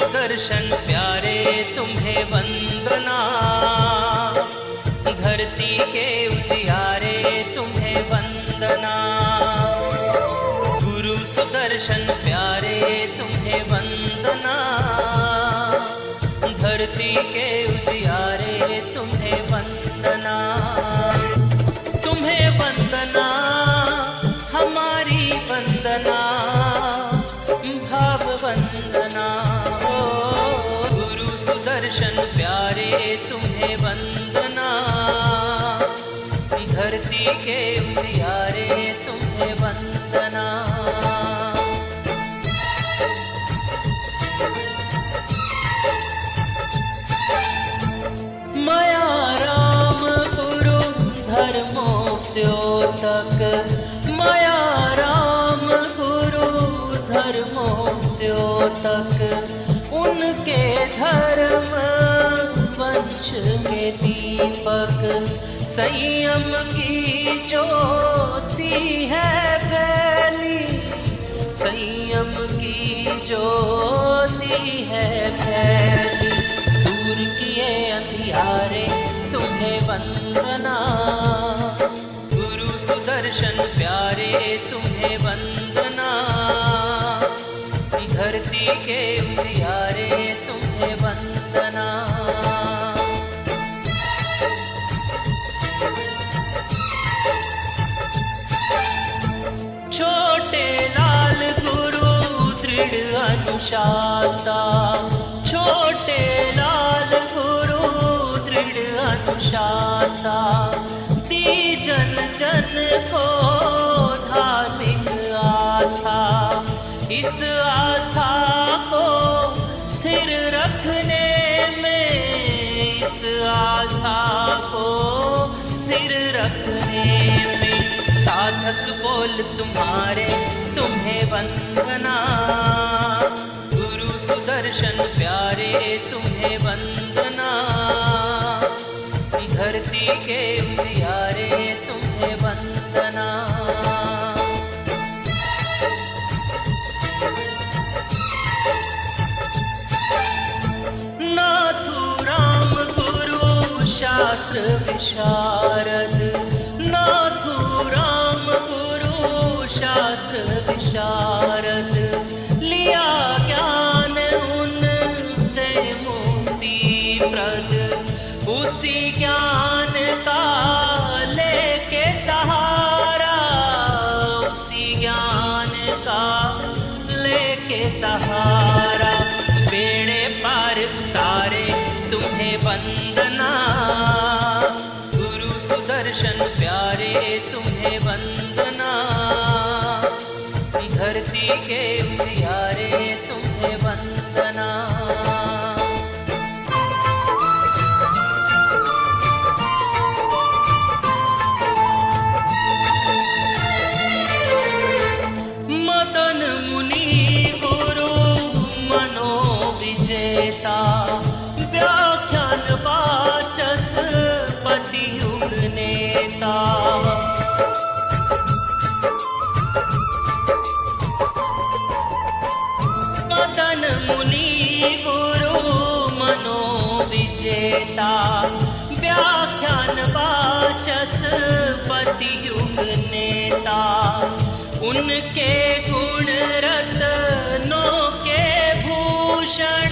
सुदर्शन प्यारे तुम्हें वंदना, धरती के उजियारे तुम्हें वंदना। गुरु सुदर्शन प्यारे तुम्हें वंदना, धरती के उजियारे तुम्हें वंदना। तुम्हें वंदना हमारी वंदना, भाव वंदना। गुरु सुदर्शन प्यारे तुम्हें वंदना, धरती के उजियारे तुम्हें वंदना। माया राम गुरु धर्मोद्योतक, माया राम गुरु धर्मोद्योतक। उनके धर्म वंश के दीपक, संयम की ज्योति है फैली, संयम की ज्योति है फैली। दूर किए अंधियारे तुम्हें वंदना, गुरु सुदर्शन प्यारे तुम्हें वंदना, धरती के उजियारे तुम्हें वंदना। छोटे लाल गुरु दृढ़ अनुशासा, छोटे लाल गुरु दृढ़ अनुशासा। दी जन जन को धार्मिक आस्था, इस आस्था को स्थिर रखने में, इस आस्था को स्थिर रखने में। साधक बोल तुम्हारे तुम्हें वंदना, गुरु सुदर्शन प्यारे तुम्हें वंदना, धरती के उजियारे तुम्हें वंदना। नाथू राम गुरु शास्त्र विशारद, नाथू राम गुरु शास्त्र विशारद। लिया ज्ञान उनसे मुक्ति प्रद, उसी ज्ञान का लेके सहारा, उसी ज्ञान का लेके सहारा। बेड़े पार उतारे तुम्हें वंदना, गुरु सुदर्शन प्यारे तुम्हें वंदना, धरती के उजियारे तुम्हें वंदना। मदन मुनि गुरु मनोविजेता, व्याख्यान वाचस्पति युग नेता। मदन मुनि गुरु मनोविजेता, व्याख्यान वाचस्पति युग नेता। उनके गुण रत्नों के भूषण,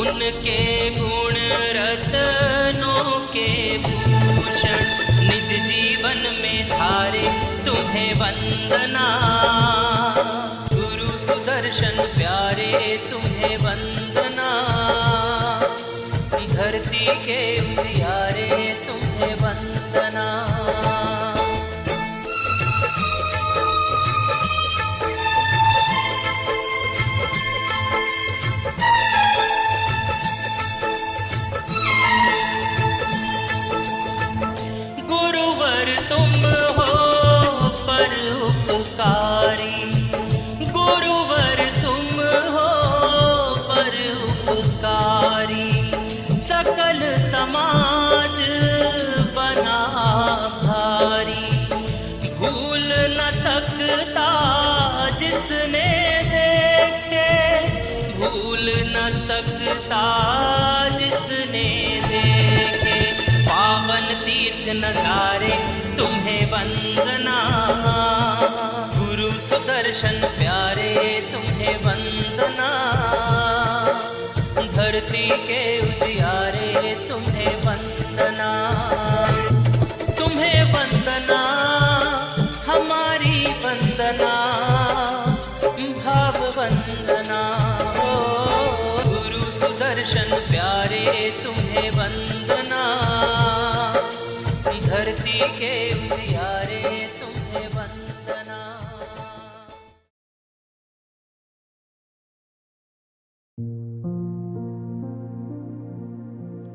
उनके गुण रत्नों के भूषण। निज जीवन में धारे तुम्हें वंदना, गुरु सुदर्शन प्यारे तुम्हें वंदना, धरती के उजियारे तुम्हें वंदना। तुम हो परोपकारी, गुरुवर तुम हो परोपकारी। सकल समाज बना भारी, भूल न सकता जिसने देखे, भूल न न सकता जिसने देखे, पावन तीर्थ नजारे तुम्हें वंदना, गुरु सुदर्शन प्यारे तुम्हें वंदना, धरती के उजियारे तुम्हें वंदना, तुम्हें वंदना, हमारी वंदना, भाव वंदना, ओ गुरु सुदर्शन प्यारे तुम्हें वंदना, धरती के उजियारे तुम्हें वंदना।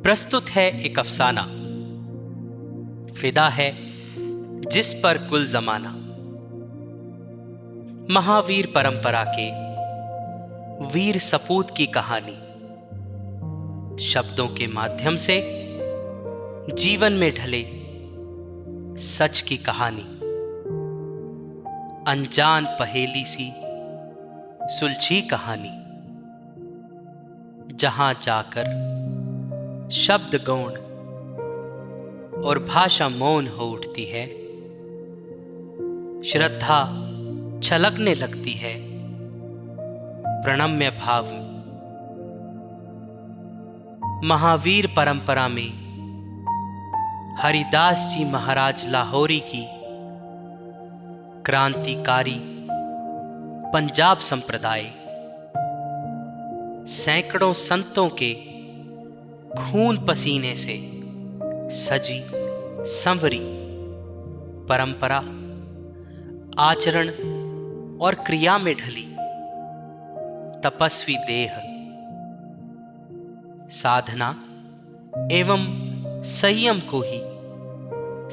प्रस्तुत है एक अफसाना, फिदा है जिस पर कुल जमाना। महावीर परंपरा के वीर सपूत की कहानी शब्दों के माध्यम से जीवन में ढले सच की कहानी। अनजान पहेली सी सुलझी कहानी, जहां जाकर शब्द गौण और भाषा मौन हो उठती है, श्रद्धा छलकने लगती है प्रणम्य भाव में। महावीर परंपरा में हरिदास जी महाराज लाहौरी की क्रांतिकारी पंजाब संप्रदाय सैकड़ों संतों के खून पसीने से सजी संवरी परंपरा आचरण और क्रिया में ढली तपस्वी देह, साधना एवं संयम को ही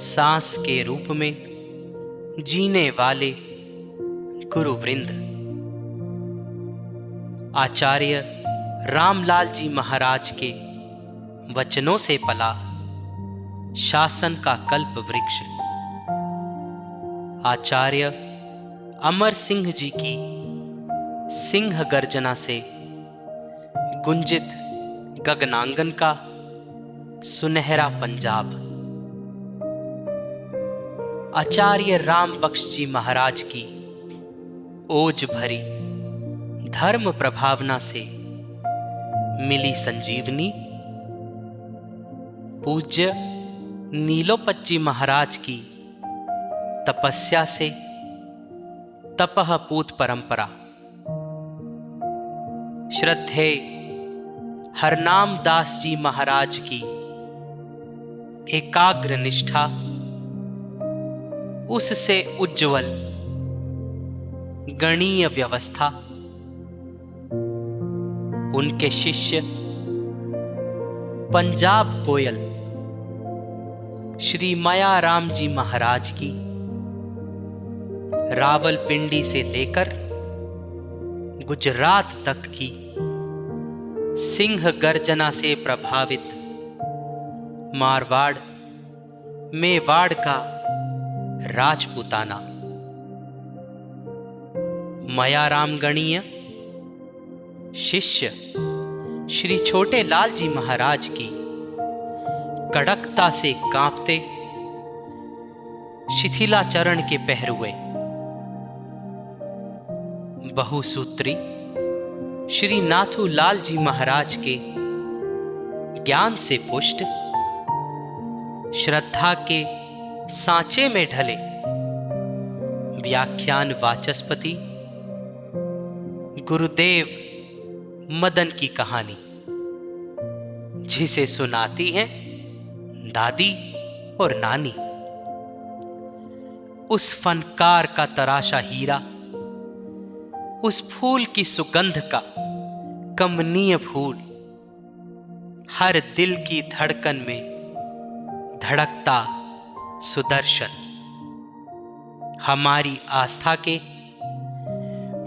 सांस के रूप में जीने वाले गुरुवृंद। आचार्य रामलाल जी महाराज के वचनों से पला शासन का कल्प वृक्ष, आचार्य अमर सिंह जी की सिंह गर्जना से गुंजित गगनांगन का सुनहरा पंजाब, आचार्य राम बख्श जी महाराज की ओज भरी धर्म प्रभावना से मिली संजीवनी, पूज्य नीलोपच्ची महाराज की तपस्या से तपःपूत परंपरा, श्रद्धेय हरनाम दास जी महाराज की एकाग्र निष्ठा, उससे उज्जवल गणीय व्यवस्था, उनके शिष्य पंजाब कोयल श्री मायाराम जी महाराज की रावलपिंडी से लेकर गुजरात तक की सिंह गर्जना से प्रभावित मारवाड़ मेवाड़ का राजपूताना, मायाराम गणीय शिष्य श्री छोटे लाल जी महाराज की कड़कता से कांपते शिथिलाचरण के पहरुए, बहुसूत्री श्री नाथू लाल जी महाराज के ज्ञान से पुष्ट श्रद्धा के सांचे में ढले व्याख्यान वाचस्पति गुरुदेव मदन की कहानी, जिसे सुनाती हैं दादी और नानी। उस फनकार का तराशा हीरा, उस फूल की सुगंध का कमनीय फूल, हर दिल की धड़कन में धड़कता सुदर्शन, हमारी आस्था के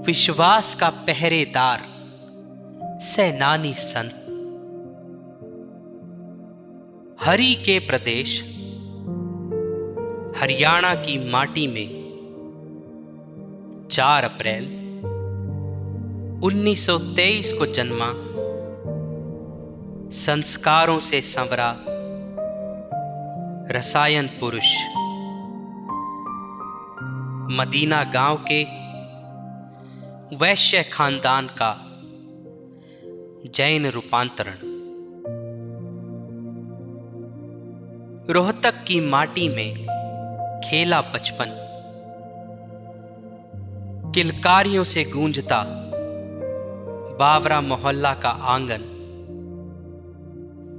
विश्वास का पहरेदार सेनानी संत। हरि के प्रदेश हरियाणा की माटी में 4 अप्रैल 1923 को जन्मा संस्कारों से संवरा रसायन पुरुष, मदीना गांव के वैश्य खानदान का जैन रूपांतरण। रोहतक की माटी में खेला बचपन, किलकारियों से गूंजता बावरा मोहल्ला का आंगन,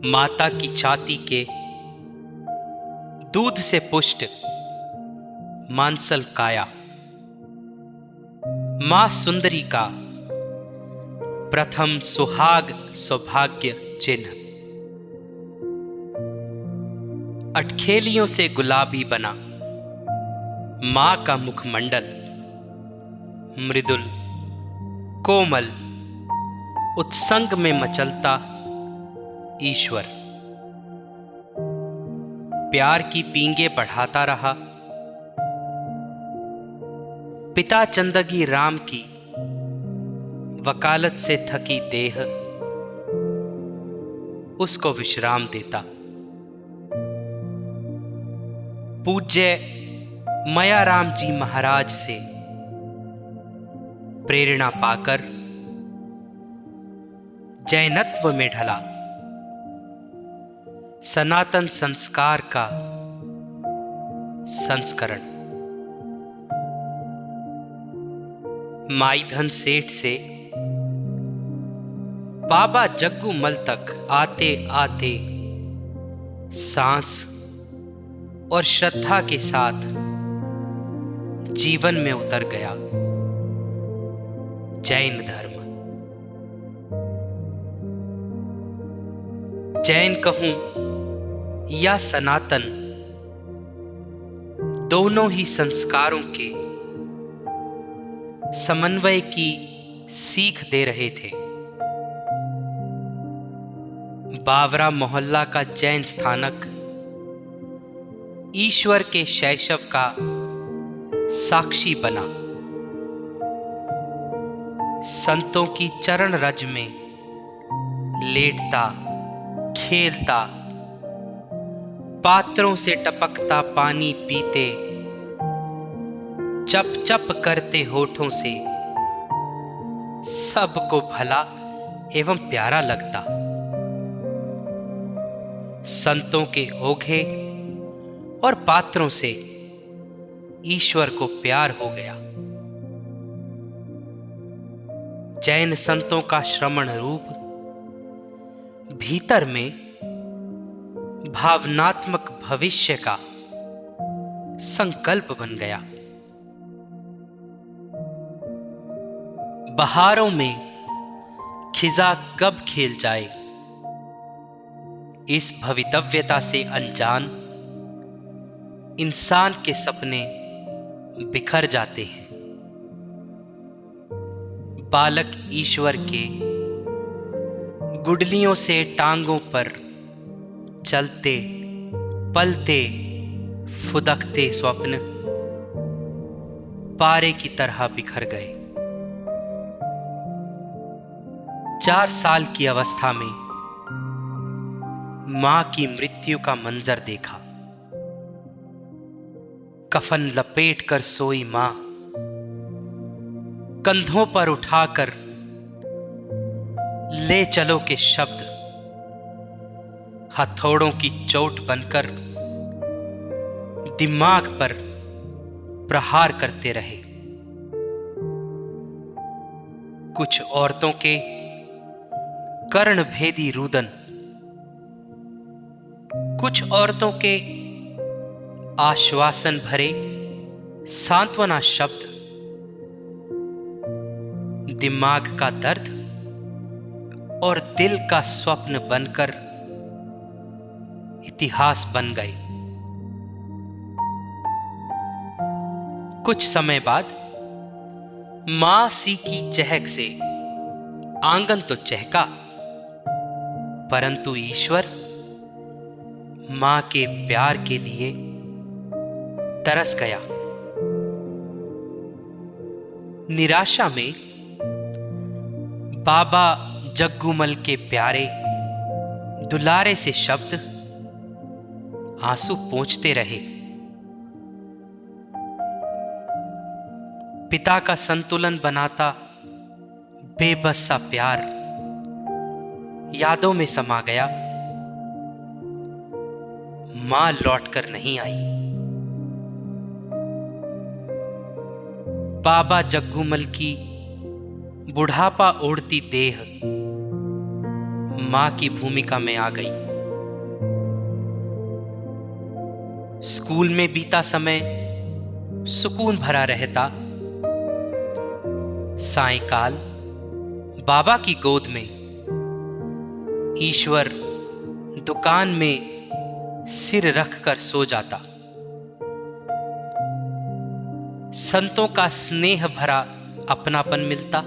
माता की छाती के दूध से पुष्ट मांसल काया, मां सुंदरी का प्रथम सुहाग सौभाग्य चिन्ह, अटखेलियों से गुलाबी बना मां का मुखमंडल, मृदुल कोमल उत्संग में मचलता ईश्वर, प्यार की पींगे बढ़ाता रहा पिता चंदगी राम की वकालत से थकी देह उसको विश्राम देता। पूज्य मयाराम जी महाराज से प्रेरणा पाकर जैनत्व में ढला, सनातन संस्कार का संस्करण। माईधन सेठ से बाबा जग्गूमल तक आते आते सांस और श्रद्धा के साथ जीवन में उतर गया जैन धर्म। जैन कहूं या सनातन, दोनों ही संस्कारों के समन्वय की सीख दे रहे थे। बावरा मोहल्ला का जैन स्थानक ईश्वर के शैशव का साक्षी बना। संतों की चरण रज में लेटता खेलता, पात्रों से टपकता पानी पीते, चप चप करते होठों से सबको भला एवं प्यारा लगता। संतों के ओघे और पात्रों से ईश्वर को प्यार हो गया। जैन संतों का श्रमण रूप भीतर में भावनात्मक भविष्य का संकल्प बन गया। बहारों में खिजा कब खेल जाए, इस भवितव्यता से अनजान इंसान के सपने बिखर जाते हैं। बालक ईश्वर के गुडलियों से टांगों पर चलते पलते फुदकते स्वप्न पारे की तरह बिखर गए। 4 साल की अवस्था में मां की मृत्यु का मंजर देखा। कफन लपेटकर सोई मां, कंधों पर उठाकर ले चलो के शब्द हथौड़ों की चोट बनकर दिमाग पर प्रहार करते रहे। कुछ औरतों के कर्णभेदी रुदन, कुछ औरतों के आश्वासन भरे सांत्वना शब्द दिमाग का दर्द और दिल का स्वप्न बनकर इतिहास बन गए। कुछ समय बाद मां सी की चहक से आंगन तो चहका, परंतु ईश्वर मां के प्यार के लिए तरस गया। निराशा में बाबा जग्गूमल के प्यारे दुलारे से शब्द आंसू पोंछते रहे। पिता का संतुलन बनाता बेबस सा प्यार यादों में समा गया। मां लौटकर नहीं आई। बाबा जग्गूमल की बुढ़ापा ओढ़ती देह मां की भूमिका में आ गई। स्कूल में बीता समय सुकून भरा रहता। सायंकाल बाबा की गोद में ईश्वर दुकान में सिर रखकर सो जाता। संतों का स्नेह भरा अपनापन मिलता।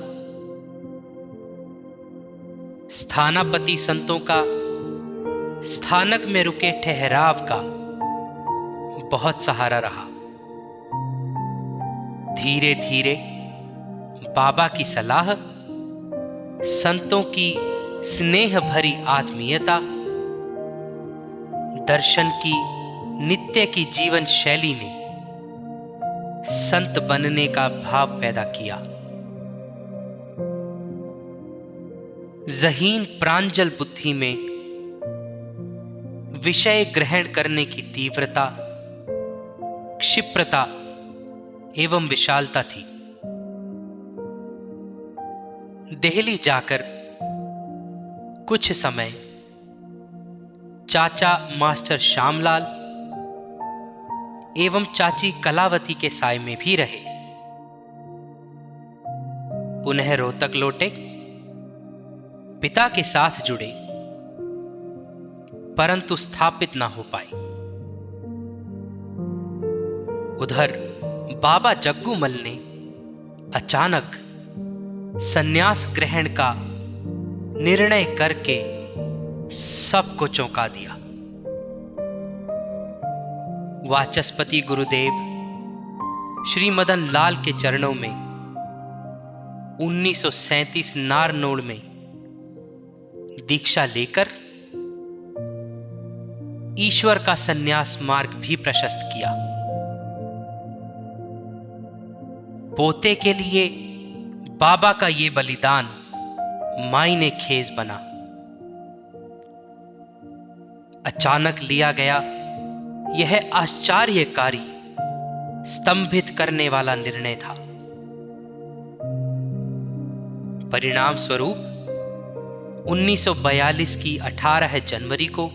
स्थानापति संतों का स्थानक में रुके ठहराव का बहुत सहारा रहा। धीरे धीरे बाबा की सलाह, संतों की स्नेह भरी आत्मीयता, दर्शन की नित्य की जीवन शैली ने संत बनने का भाव पैदा किया। ज़हीन प्रांजल बुद्धि में विषय ग्रहण करने की तीव्रता, क्षिप्रता एवं विशालता थी। दिल्ली जाकर कुछ समय चाचा मास्टर श्यामलाल एवं चाची कलावती के साय में भी रहे। पुनः रोहतक लौटे, पिता के साथ जुड़े, परंतु स्थापित ना हो पाए। उधर बाबा जग्गूमल ने अचानक संन्यास ग्रहण का निर्णय करके सबको चौंका दिया। वाचस्पति गुरुदेव श्री मदन लाल के चरणों में 1937 नारनौल में दीक्षा लेकर ईश्वर का संन्यास मार्ग भी प्रशस्त किया। पोते के लिए बाबा का ये बलिदान मायने खेज बना। अचानक लिया गया यह आश्चर्यकारी, स्तंभित करने वाला निर्णय था। परिणाम स्वरूप 1942 की 18 जनवरी को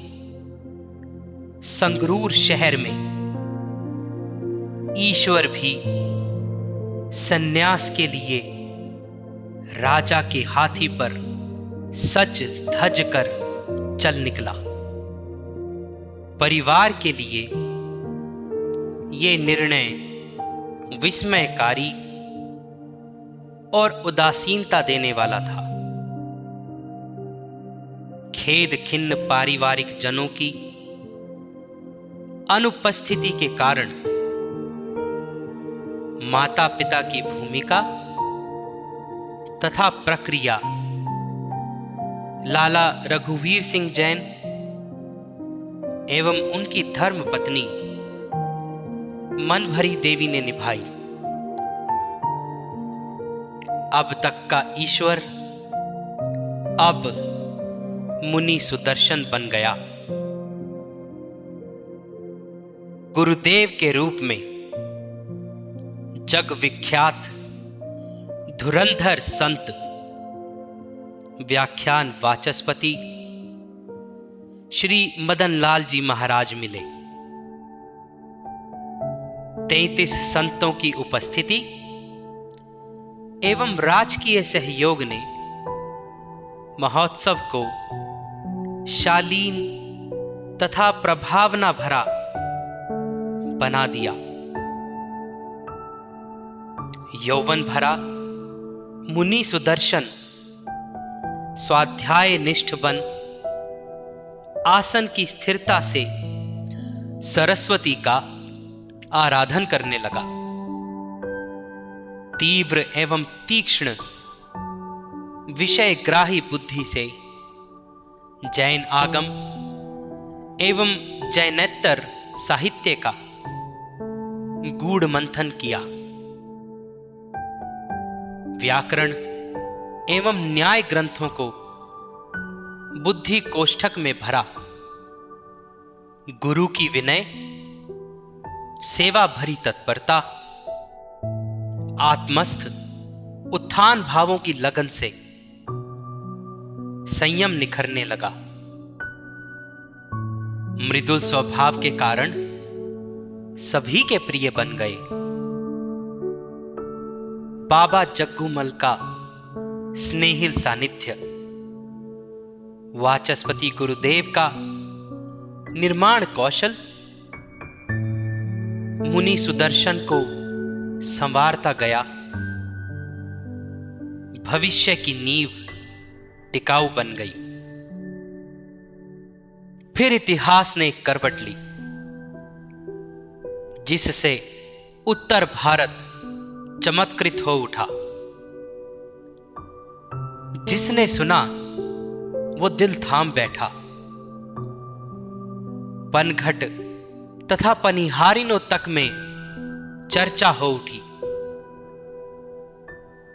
संगरूर शहर में ईश्वर भी सन्यास के लिए राजा के हाथी पर सज धज कर चल निकला। परिवार के लिए यह निर्णय विस्मयकारी और उदासीनता देने वाला था। खेद खिन्न पारिवारिक जनों की अनुपस्थिति के कारण माता पिता की भूमिका तथा प्रक्रिया लाला रघुवीर सिंह जैन एवं उनकी धर्म पत्नी मनभरी देवी ने निभाई। अब तक का ईश्वर अब मुनि सुदर्शन बन गया। गुरुदेव के रूप में जग विख्यात धुरंधर संत व्याख्यान वाचस्पति श्री मदन लाल जी महाराज मिले। 33 संतों की उपस्थिति एवं राजकीय सहयोग ने महोत्सव को शालीन तथा प्रभावना भरा बना दिया। यौवन भरा मुनि सुदर्शन स्वाध्याय निष्ठ बन आसन की स्थिरता से सरस्वती का आराधन करने लगा। तीव्र एवं तीक्ष्ण विषय ग्राही बुद्धि से जैन आगम एवं जैनेतर साहित्य का गूढ़ मंथन किया, व्याकरण एवं न्याय ग्रंथों को बुद्धि कोष्ठक में भरा, गुरु की विनय, सेवा भरी तत्परता, आत्मस्थ उत्थान भावों की लगन से संयम निखरने लगा। मृदुल स्वभाव के कारण सभी के प्रिय बन गए। बाबा जग्गूमल का स्नेहिल सानिध्य, वाचस्पति गुरुदेव का निर्माण कौशल मुनि सुदर्शन को संवारता गया। भविष्य की नींव टिकाऊ बन गई। फिर इतिहास ने एक करवट ली, जिससे उत्तर भारत चमत्कृत हो उठा। जिसने सुना वो दिल थाम बैठा। पनघट तथा पनिहारिनों तक में चर्चा हो उठी।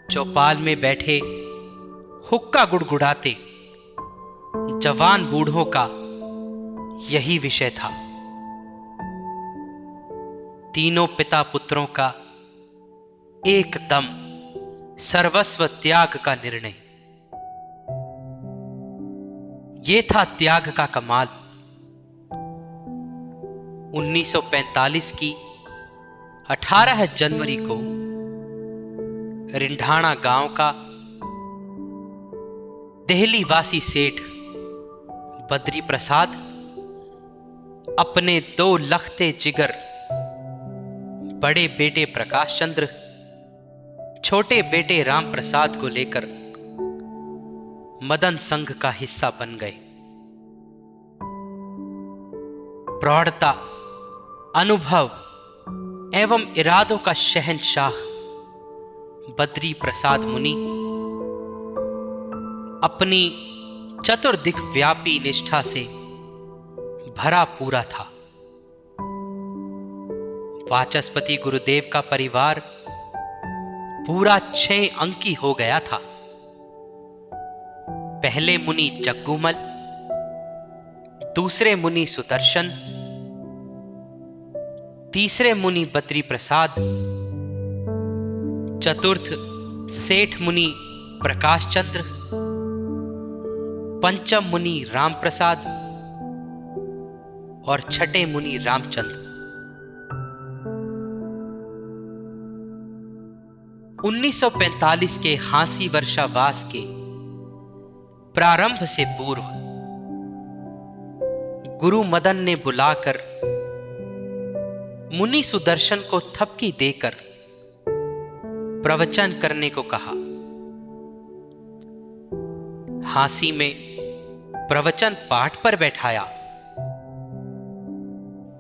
चौपाल में बैठे हुक्का गुड़गुड़ाते जवान बूढ़ों का यही विषय था। तीनों पिता पुत्रों का एकदम सर्वस्व त्याग का निर्णय। ये था त्याग का कमाल। 1945 की 18 जनवरी को रिंढाणा गांव का देहली वासी सेठ बद्री प्रसाद अपने 2 लखते जिगर बड़े बेटे प्रकाश चंद्र, छोटे बेटे राम प्रसाद को लेकर मदन संघ का हिस्सा बन गए। प्रौढ़ता, अनुभव एवं इरादों का शहंशाह बद्री प्रसाद मुनि अपनी चतुर्दिक व्यापी निष्ठा से भरा पूरा था। वाचस्पति गुरुदेव का परिवार पूरा 6 अंकी हो गया था। पहले मुनि जग्गूमल, दूसरे मुनि सुदर्शन, तीसरे मुनि बद्री प्रसाद, चतुर्थ सेठ मुनि प्रकाश चंद्र, पंचम मुनि राम प्रसाद और छठे मुनि रामचंद्र। 1945 के हांसी वर्षावास के प्रारंभ से पूर्व गुरु मदन ने बुलाकर मुनि सुदर्शन को थपकी देकर प्रवचन करने को कहा। हांसी में प्रवचन पाठ पर बैठाया।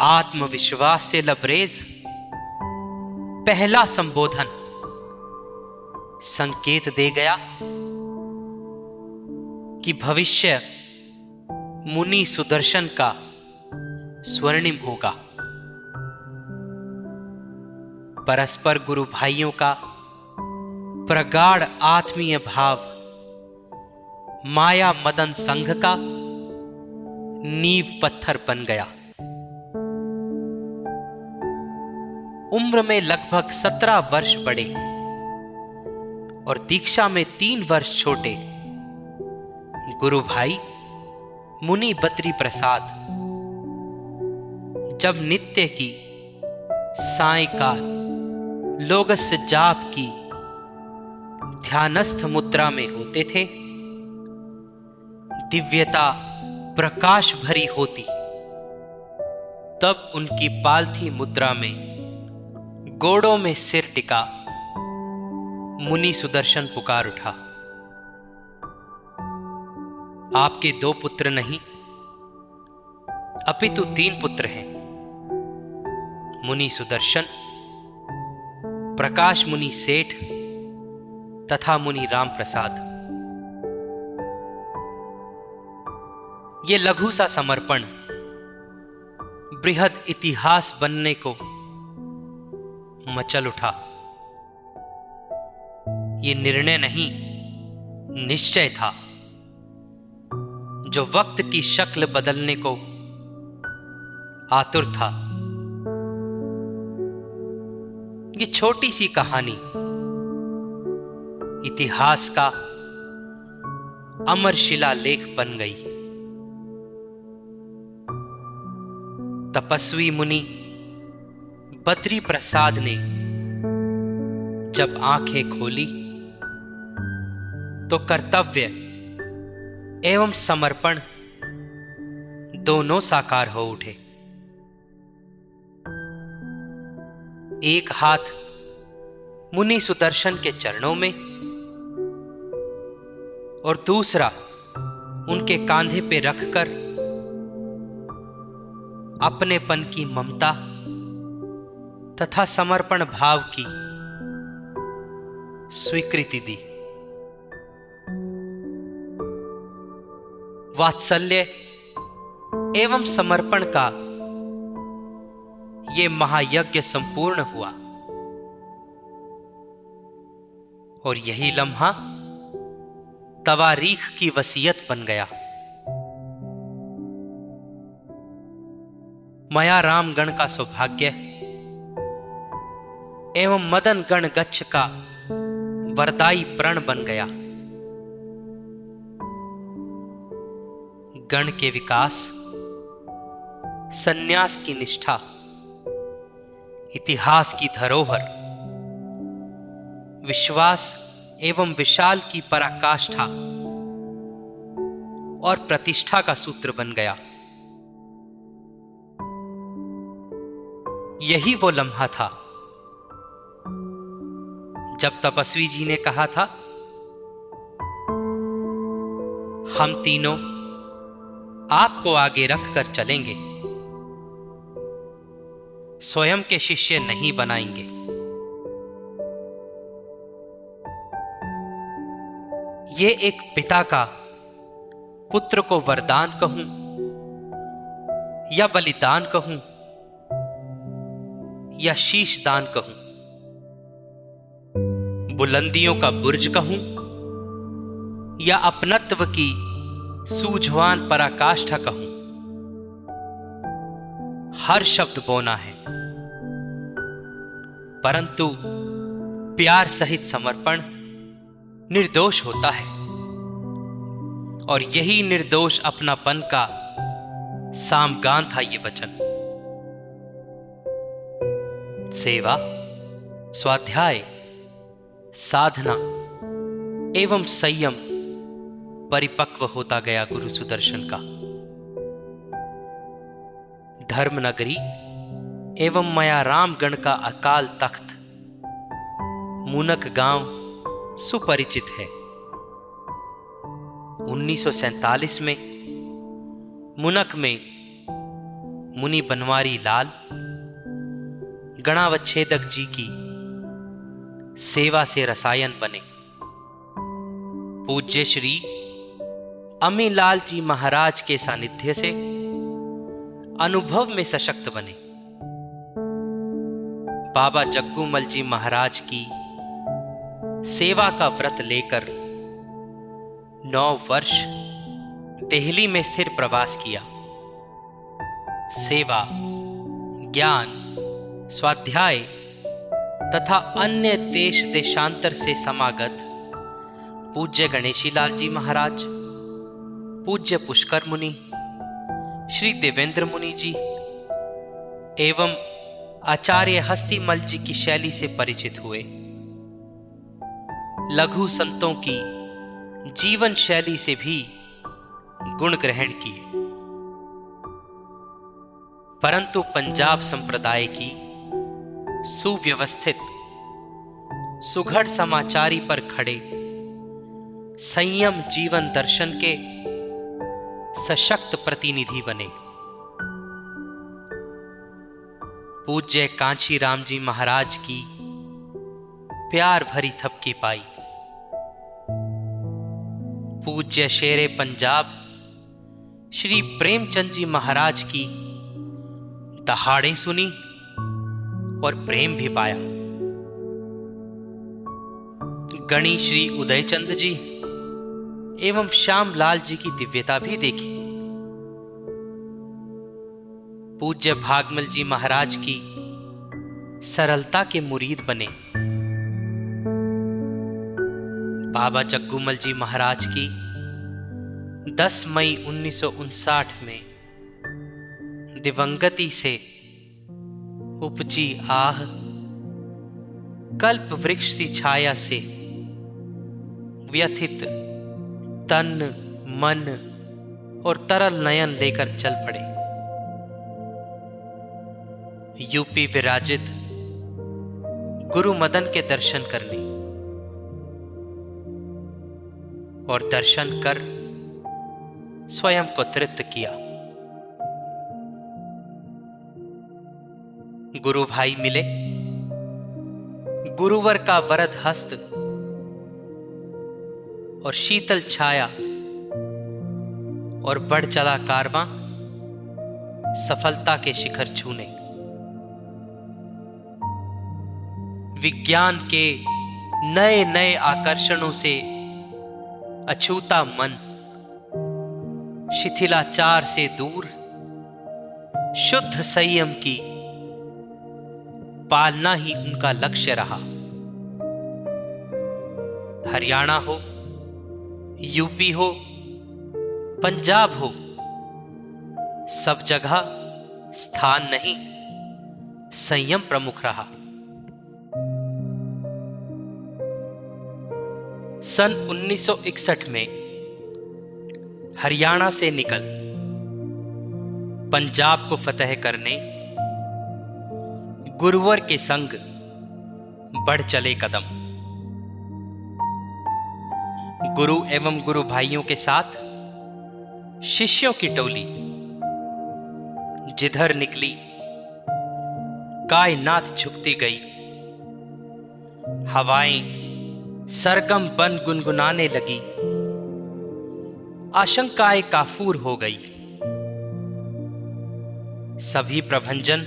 आत्मविश्वास से लबरेज पहला संबोधन संकेत दे गया कि भविष्य मुनि सुदर्शन का स्वर्णिम होगा। परस्पर गुरु भाइयों का प्रगाढ़ आत्मीय भाव माया मदन संघ का नींव पत्थर बन गया। उम्र में लगभग 17 वर्ष बड़े और दीक्षा में 3 वर्ष छोटे गुरु भाई मुनि बद्री प्रसाद जब नित्य की सायंकाल लोगस जाप की ध्यानस्थ मुद्रा में होते थे, दिव्यता प्रकाश भरी होती, तब उनकी पालथी मुद्रा में गोड़ों में सिर टिका मुनि सुदर्शन पुकार उठा, आपके 2 पुत्र नहीं अपितु 3 पुत्र हैं, मुनि सुदर्शन, प्रकाश मुनि सेठ तथा मुनि राम प्रसाद। ये लघु सा समर्पण बृहद इतिहास बनने को मचल उठा। ये निर्णय नहीं, निश्चय था, जो वक्त की शक्ल बदलने को आतुर था। ये छोटी सी कहानी इतिहास का अमर शिलालेख बन गई। तपस्वी मुनि बद्री प्रसाद ने जब आंखें खोली तो कर्तव्य एवं समर्पण दोनों साकार हो उठे। एक हाथ मुनि सुदर्शन के चरणों में और दूसरा उनके कांधे पे रखकर अपनेपन की ममता तथा समर्पण भाव की स्वीकृति दी। वात्सल्य एवं समर्पण का ये महायज्ञ संपूर्ण हुआ और यही लम्हा तवारीख की वसीयत बन गया। मया राम गण का सौभाग्य एवं मदन गण गच्छ का वरदाई प्रण बन गया। गण के विकास, सन्यास की निष्ठा, इतिहास की धरोहर, विश्वास एवं विशाल की पराकाष्ठा और प्रतिष्ठा का सूत्र बन गया। यही वो लम्हा था जब तपस्वी जी ने कहा था, हम तीनों आपको आगे रखकर चलेंगे, स्वयं के शिष्य नहीं बनाएंगे। ये एक पिता का पुत्र को वरदान कहूं या बलिदान कहूं या शीश दान कहूं, बुलंदियों का बुर्ज कहूं या अपनत्व की सूझवान पराकाष्ठा कहूं, हर शब्द बोना है, परंतु प्यार सहित समर्पण निर्दोष होता है और यही निर्दोष अपनापन का सामगान था ये वचन। सेवा, स्वाध्याय, साधना एवं संयम परिपक्व होता गया गुरु सुदर्शन का। धर्मनगरी एवं मया रामगण का अकाल तख्त मुनक गांव सुपरिचित है। 1947 में मुनक में मुनि बनवारी लाल गणावच्छेदक जी की सेवा से रसायन बने। पूज्य श्री अमीलाल जी महाराज के सानिध्य से अनुभव में सशक्त बने। बाबा जग्गूमल जी महाराज की सेवा का व्रत लेकर 9 वर्ष दिल्ली में स्थिर प्रवास किया। सेवा, ज्ञान, स्वाध्याय तथा अन्य देश देशांतर से समागत पूज्य गणेशीलाल जी महाराज, पूज्य पुष्कर मुनि, श्री देवेंद्र मुनि जी एवं आचार्य हस्तिमल जी की शैली से परिचित हुए। लघु संतों की जीवन शैली से भी गुण ग्रहण किए, परंतु पंजाब संप्रदाय की सुव्यवस्थित सुघड़ समाचारी पर खड़े संयम जीवन दर्शन के सशक्त प्रतिनिधि बने। पूज्य कांची राम जी महाराज की प्यार भरी थपकी पाई। पूज्य शेरे पंजाब श्री प्रेमचंद जी महाराज की दहाड़ें सुनी और प्रेम भी पाया। गणी श्री उदयचंद जी एवं श्यामलाल जी की दिव्यता भी देखी। पूज्य भागमल जी महाराज की सरलता के मुरीद बने। बाबा जग्गूमल जी महाराज की 10 मई 1959 में दिवंगति से उपजी आह कल्प वृक्ष सी छाया से व्यथित तन मन और तरल नयन लेकर चल पड़े। यूपी विराजित गुरु मदन के दर्शन करने और दर्शन कर स्वयं को तृप्त किया। गुरु भाई मिले। गुरुवर का वरद हस्त और शीतल छाया और बढ़ चला कारवां सफलता के शिखर छूने। विज्ञान के नए नए आकर्षणों से अछूता मन शिथिलाचार से दूर शुद्ध संयम की पालना ही उनका लक्ष्य रहा। हरियाणा हो, यूपी हो, पंजाब हो, सब जगह स्थान नहीं, संयम प्रमुख रहा। सन 1961 में हरियाणा से निकल पंजाब को फतह करने गुरुवर के संग बढ़ चले कदम। गुरु एवं गुरु भाइयों के साथ शिष्यों की टोली जिधर निकली कायनात झुकती गई। हवाएं सरगम बन गुनगुनाने लगी। आशंकाएं काफूर हो गई। सभी प्रभंजन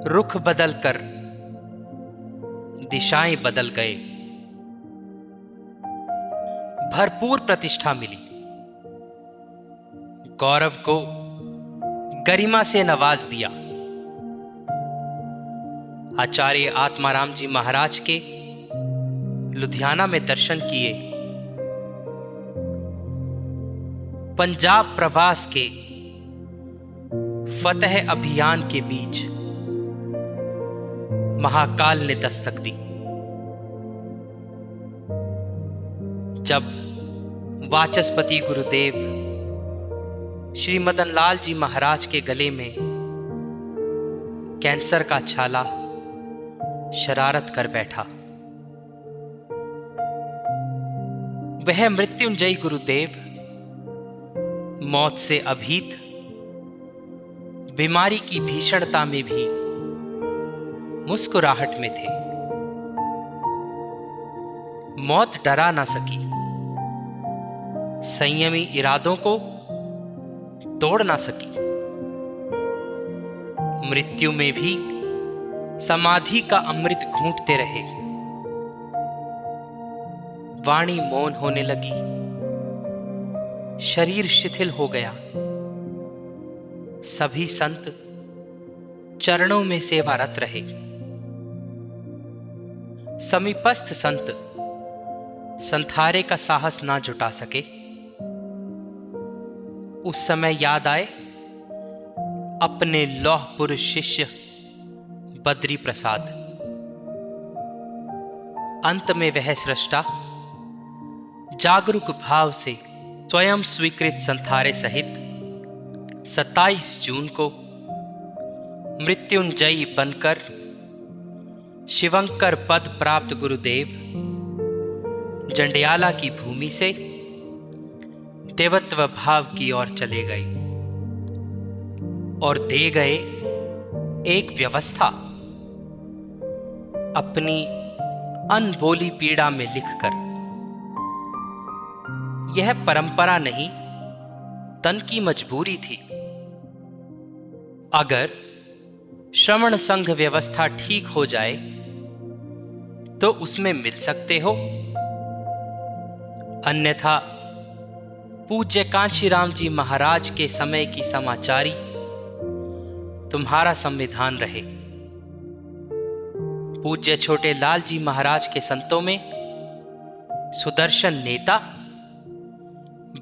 रुख बदल कर दिशाएं बदल गए। भरपूर प्रतिष्ठा मिली। गौरव को गरिमा से नवाज दिया। आचार्य आत्माराम जी महाराज के लुधियाना में दर्शन किए। पंजाब प्रवास के फतह अभियान के बीच महाकाल ने दस्तक दी। जब वाचस्पति गुरुदेव श्री मदन लाल जी महाराज के गले में कैंसर का छाला शरारत कर बैठा, वह मृत्युंजयी गुरुदेव मौत से अभीत बीमारी की भीषणता में भी मुस्कुराहट में थे। मौत डरा ना सकी, संयमी इरादों को तोड़ ना सकी। मृत्यु में भी समाधि का अमृत घूंटते रहे। वाणी मौन होने लगी। शरीर शिथिल हो गया। सभी संत चरणों में सेवारत रहे। समीपस्थ संत संथारे का साहस ना जुटा सके। उस समय याद आए अपने लौह पुरुष शिष्य बद्री प्रसाद। अंत में वह सृष्टा जागरूक भाव से स्वयं स्वीकृत संथारे सहित 27 जून को मृत्युंजयी बनकर शिवंकर पद प्राप्त गुरुदेव जंडियाला की भूमि से देवत्व भाव की ओर चले गए और दे गए एक व्यवस्था अपनी अनबोली पीड़ा में लिखकर। यह परंपरा नहीं, तन की मजबूरी थी। अगर श्रवण संघ व्यवस्था ठीक हो जाए तो उसमें मिल सकते हो, अन्यथा पूज्य कांशीराम जी महाराज के समय की समाचारी तुम्हारा संविधान रहे। पूज्य छोटे लाल जी महाराज के संतों में सुदर्शन नेता,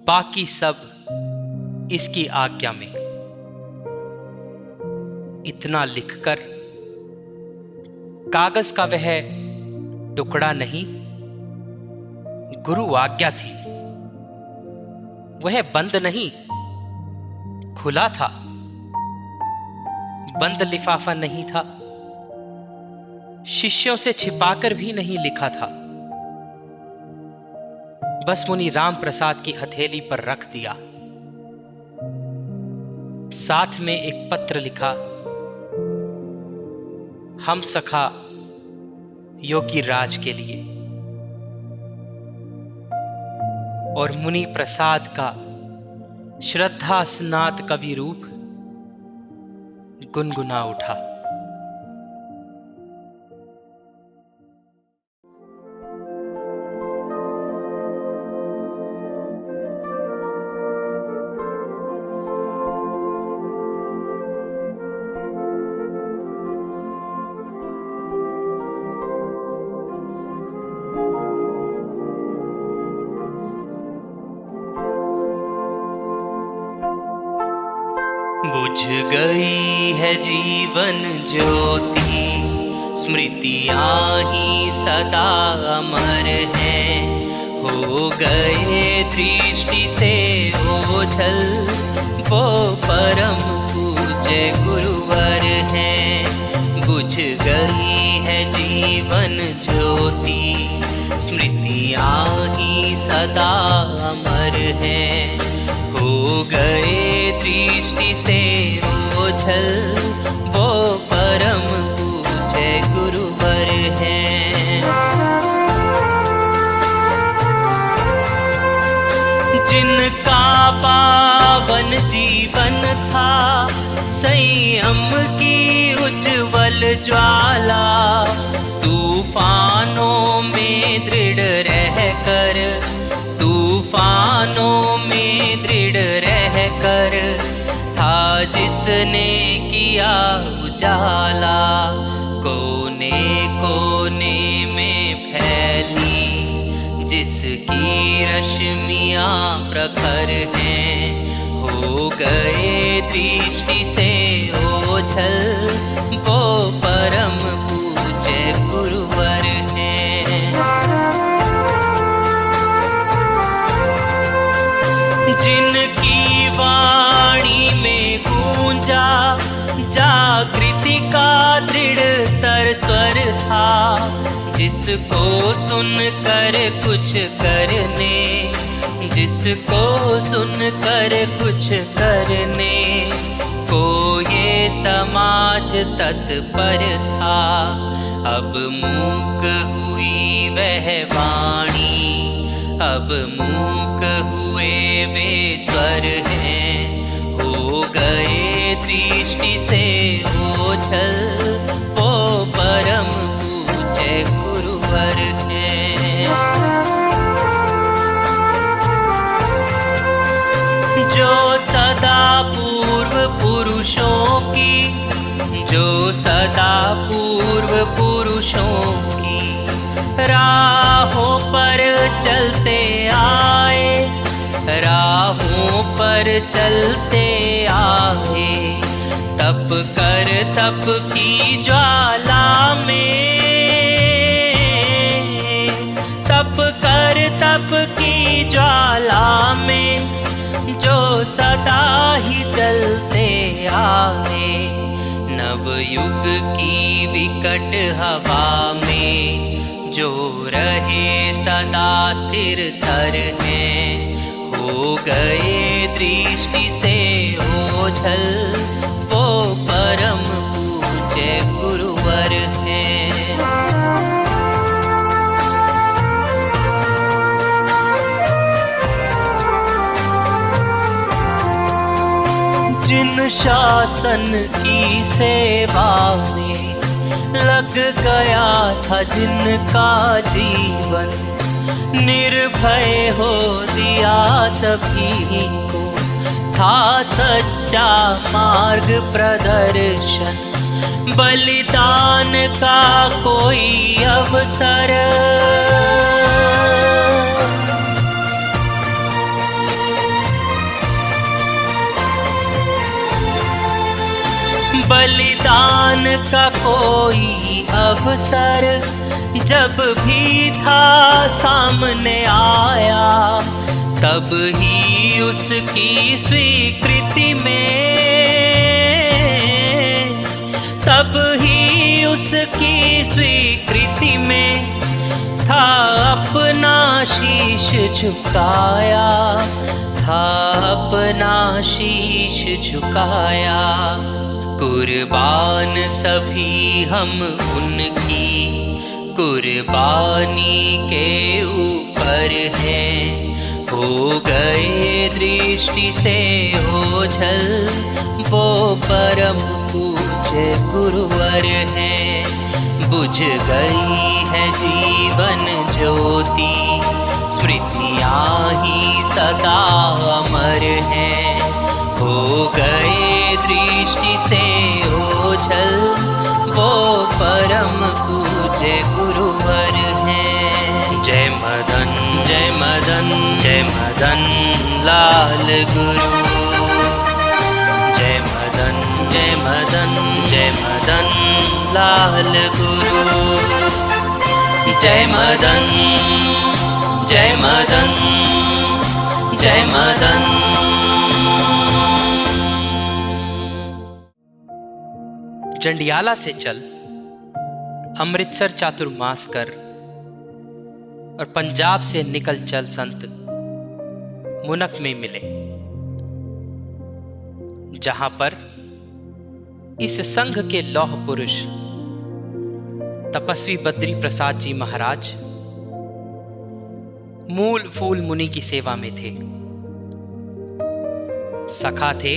बाकी सब इसकी आज्ञा में। इतना लिखकर कागज का वह टुकड़ा नहीं, गुरु आज्ञा थी। वह बंद नहीं, खुला था। बंद लिफाफा नहीं था, शिष्यों से छिपाकर भी नहीं लिखा था। बस मुनि राम प्रसाद की हथेली पर रख दिया। साथ में एक पत्र लिखा, हम सखा योगी राज के लिए। और मुनि प्रसाद का श्रद्धा स्नात कवि रूप गुनगुना उठा। बुझ गई है जीवन ज्योति, स्मृतियाँ ही सदा अमर हैं। हो गए दृष्टि से ओझल, वो परम पूज्य गुरुवर हैं। बुझ गई है जीवन ज्योति, स्मृतियाँ ही सदा अमर हैं। हो गए दृष्टि से ओझल, वो परम पूज्य गुरुवर हैं। जिनका पावन जीवन था, संयम की उज्ज्वल ज्वाला, तूफानों में दृढ़ रहकर, तूफानों में दृढ़ रहकर, था जिसने किया उजाला। कोने कोने में फैली जिसकी रश्मियाँ प्रखर हैं। हो गए दृष्टि से ओझल, वो परम पूज्य गुरुवर हैं। जिनकी वाणी में गूंजा जागृति का दृढ़तर स्वर था, जिसको सुनकर कुछ करने, जिसको सुनकर कुछ करने को ये समाज तत्पर था। अब मूक हुई वह वाणी, अब मूक हुए वे स्वर हैं। हो गए दृष्टि से ओझल, वो परम पूज्य गुरुवर हैं। जो सदा पूर्व पुरुषों की, जो सदा पूर्व पुरुषों की राहों पर चलते आए, राहों पर चलते आए। तप कर तप की ज्वाला में, तप कर तप की ज्वाला में, जो सदा ही चलते आए। नवयुग की विकट हवा में जो रहे सदा स्थिर थर हैं। हो गए दृष्टि से ओझल, वो परम पूज्य गुरुवर हैं। अनुशासन की सेवा में लग गया था जिनका जीवन, निर्भय हो दिया सभी को, था सच्चा मार्ग प्रदर्शन। बलिदान का कोई अवसर बलिदान का कोई अवसर जब भी था सामने आया, तब ही उसकी स्वीकृति में, तब ही उसकी स्वीकृति में था अपना शीश झुकाया, था अपना शीश झुकाया। कुर्बान सभी हम उनकी कुर्बानी के ऊपर हैं, हो गए दृष्टि से ओझल वो परम पूज्य गुरुवर हैं। बुझ गई है जीवन ज्योति, स्मृतियाँ ही सदा अमर हैं, हो गए दृष्टि से ओझल वो परम पूज्य गुरुवर हैं। जय मदन जय मदन जय मदन लाल गुरु, जय मदन जय मदन जय मदन लाल गुरु, जय मदन जय मदन जय मदन। जंडियाला से चल अमृतसर चातुर्मास कर, और पंजाब से निकल चल संत मुनक में मिले, जहां पर इस संघ के लौह पुरुष तपस्वी बद्री प्रसाद जी महाराज मूल फूल मुनि की सेवा में थे। सखा थे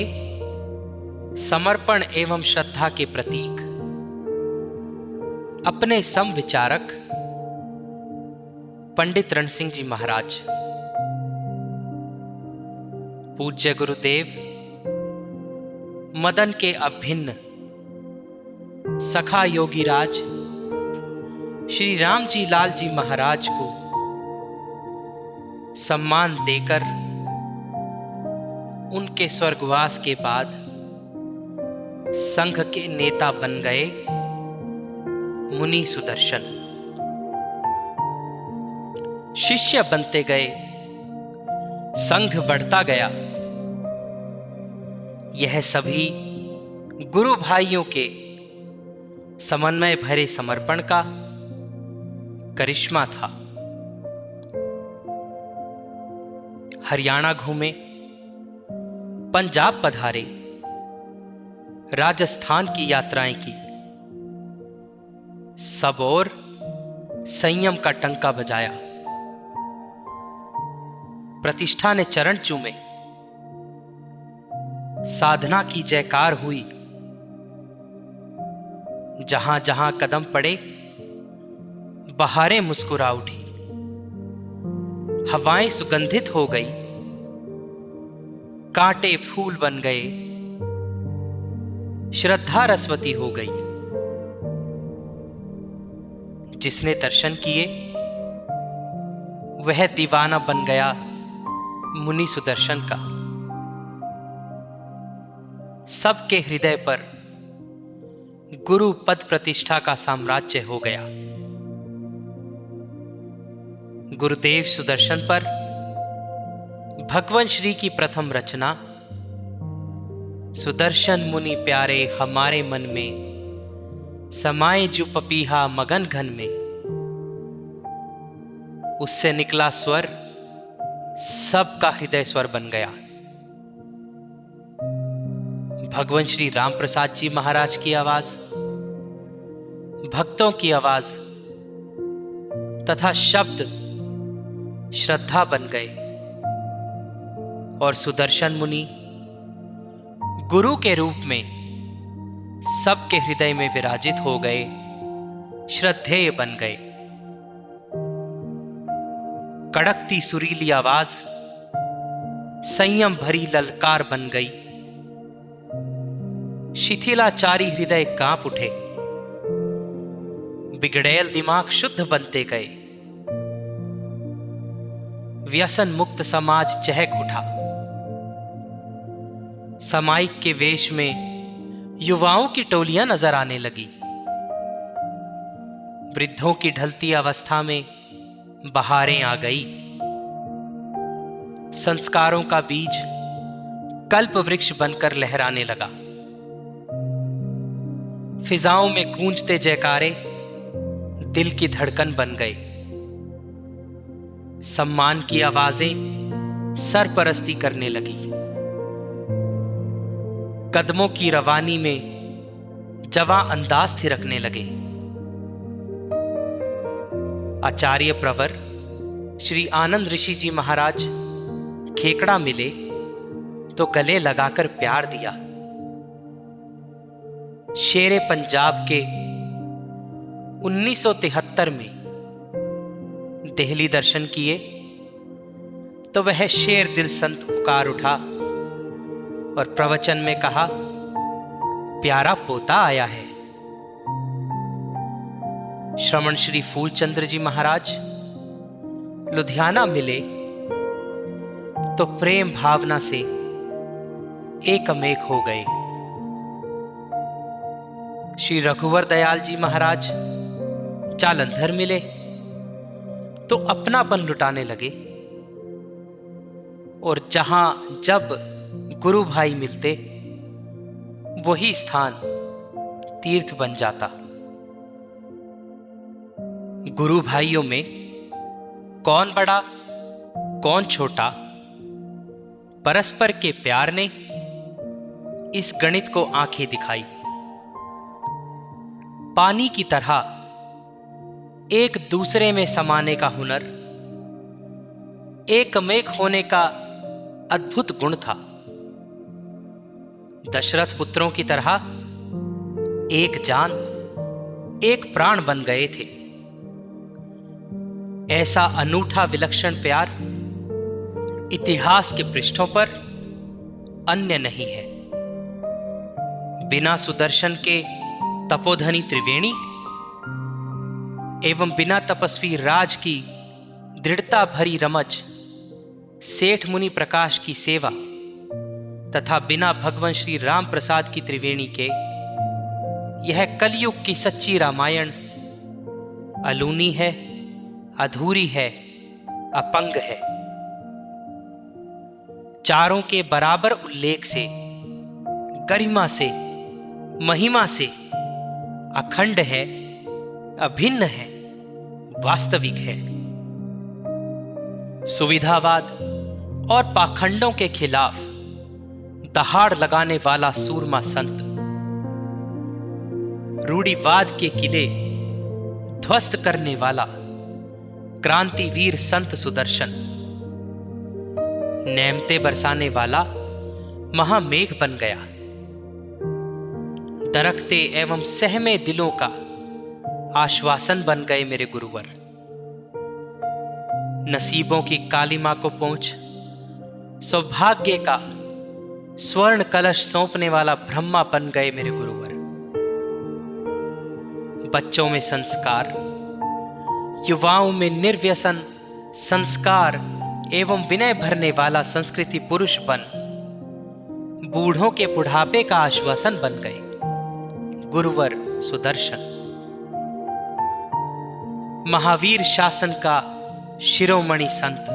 समर्पण एवं श्रद्धा के प्रतीक, अपने समविचारक पंडित रण सिंह जी महाराज, पूज्य गुरुदेव मदन के अभिन्न सखा योगीराज श्री राम जी लाल जी महाराज को सम्मान देकर उनके स्वर्गवास के बाद संघ के नेता बन गए मुनि सुदर्शन। शिष्य बनते गए, संघ बढ़ता गया। यह सभी गुरु भाइयों के समन्वय भरे समर्पण का करिश्मा था। हरियाणा घूमे, पंजाब पधारे, राजस्थान की यात्राएं की, सब और संयम का टंका बजाया। प्रतिष्ठा ने चरण चूमे, साधना की जयकार हुई। जहां जहां कदम पड़े बहारें मुस्कुरा उठी, हवाएं सुगंधित हो गई, कांटे फूल बन गए, श्रद्धा रसवती हो गई। जिसने दर्शन किए वह दीवाना बन गया मुनि सुदर्शन का। सबके हृदय पर गुरु पद प्रतिष्ठा का साम्राज्य हो गया। गुरुदेव सुदर्शन पर भगवान श्री की प्रथम रचना सुदर्शन मुनि प्यारे हमारे मन में समाये जो पपीहा मगन घन में, उससे निकला स्वर सबका हृदय स्वर बन गया। भगवान श्री राम प्रसाद जी महाराज की आवाज, भक्तों की आवाज तथा शब्द श्रद्धा बन गए और सुदर्शन मुनि गुरु के रूप में सबके हृदय में विराजित हो गए, श्रद्धेय बन गए। कड़कती सुरीली आवाज संयम भरी ललकार बन गई। शिथिलाचारी हृदय कांप उठे, बिगड़ैल दिमाग शुद्ध बनते गए। व्यसन मुक्त समाज चहक उठा। सामायिक के वेश में युवाओं की टोलियां नजर आने लगी। वृद्धों की ढलती अवस्था में बहारें आ गई। संस्कारों का बीज कल्प वृक्ष बनकर लहराने लगा। फिजाओं में गूंजते जयकारे दिल की धड़कन बन गए। सम्मान की आवाजें सरपरस्ती करने लगी। कदमों की रवानी में जवां अंदाज थिरकने लगे। आचार्य प्रवर श्री आनंद ऋषि जी महाराज खेकड़ा मिले तो गले लगाकर प्यार दिया। शेरे पंजाब के 1973 में दिल्ली दर्शन किए तो वह शेर दिल संत पुकार उठा और प्रवचन में कहा, प्यारा पोता आया है। श्रमण श्री फूलचंद्र जी महाराज लुधियाना मिले तो प्रेम भावना से एकमेक हो गए। श्री रघुवर दयाल जी महाराज जालंधर मिले तो अपनापन लुटाने लगे और जहां जब गुरु भाई मिलते वही स्थान तीर्थ बन जाता। गुरु भाइयों में कौन बड़ा कौन छोटा, परस्पर के प्यार ने इस गणित को आंखें दिखाई। पानी की तरह एक दूसरे में समाने का हुनर, एकमेक होने का अद्भुत गुण था। दशरथ पुत्रों की तरह एक जान एक प्राण बन गए थे। ऐसा अनूठा विलक्षण प्यार इतिहास के पृष्ठों पर अन्य नहीं है। बिना सुदर्शन के तपोधनी त्रिवेणी एवं बिना तपस्वी राज की दृढ़ता भरी रमज सेठ मुनि प्रकाश की सेवा तथा बिना भगवान श्री राम प्रसाद की त्रिवेणी के यह कलयुग की सच्ची रामायण अलूनी है, अधूरी है, अपंग है। चारों के बराबर उल्लेख से, गरिमा से, महिमा से अखंड है, अभिन्न है, वास्तविक है। सुविधावाद और पाखंडों के खिलाफ दहाड़ लगाने वाला सूरमा संत, रूढ़िवाद के किले ध्वस्त करने वाला क्रांतिवीर संत सुदर्शन, नेमते बरसाने वाला महामेघ बन गया। दरकते एवं सहमे दिलों का आश्वासन बन गए मेरे गुरुवर। नसीबों की कालिमा को पहुंच सौभाग्य का स्वर्ण कलश सौंपने वाला ब्रह्मा बन गए मेरे गुरुवर। बच्चों में संस्कार, युवाओं में निर्व्यसन संस्कार एवं विनय भरने वाला संस्कृति पुरुष बन बूढ़ों के बुढ़ापे का आश्वासन बन गए गुरुवर सुदर्शन। महावीर शासन का शिरोमणि संत,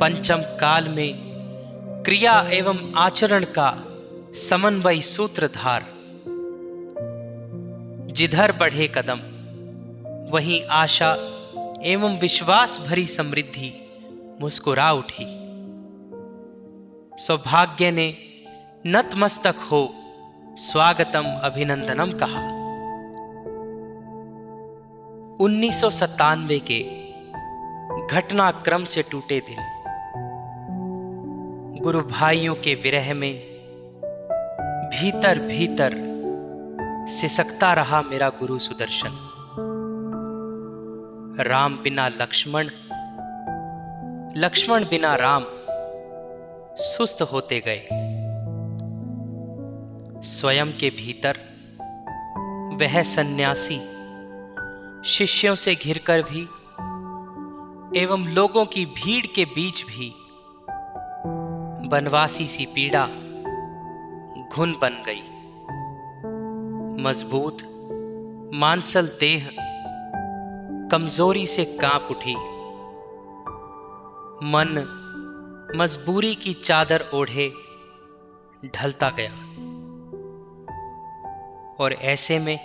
पंचम काल में क्रिया एवं आचरण का समन्वय सूत्रधार। जिधर बढ़े कदम वहीं आशा एवं विश्वास भरी समृद्धि मुस्कुरा उठी। सौभाग्य ने नतमस्तक हो स्वागतम अभिनंदनम कहा। 1997 के घटनाक्रम से टूटे दिल, गुरु भाइयों के विरह में भीतर भीतर सिसकता रहा मेरा गुरु सुदर्शन। राम बिना लक्ष्मण, लक्ष्मण बिना राम सुस्त होते गए। स्वयं के भीतर वह सन्यासी शिष्यों से घिरकर भी एवं लोगों की भीड़ के बीच भी बनवासी सी पीड़ा घुन बन गई। मजबूत मांसल देह कमजोरी से कांप उठी। मन मजबूरी की चादर ओढ़े ढलता गया। और ऐसे में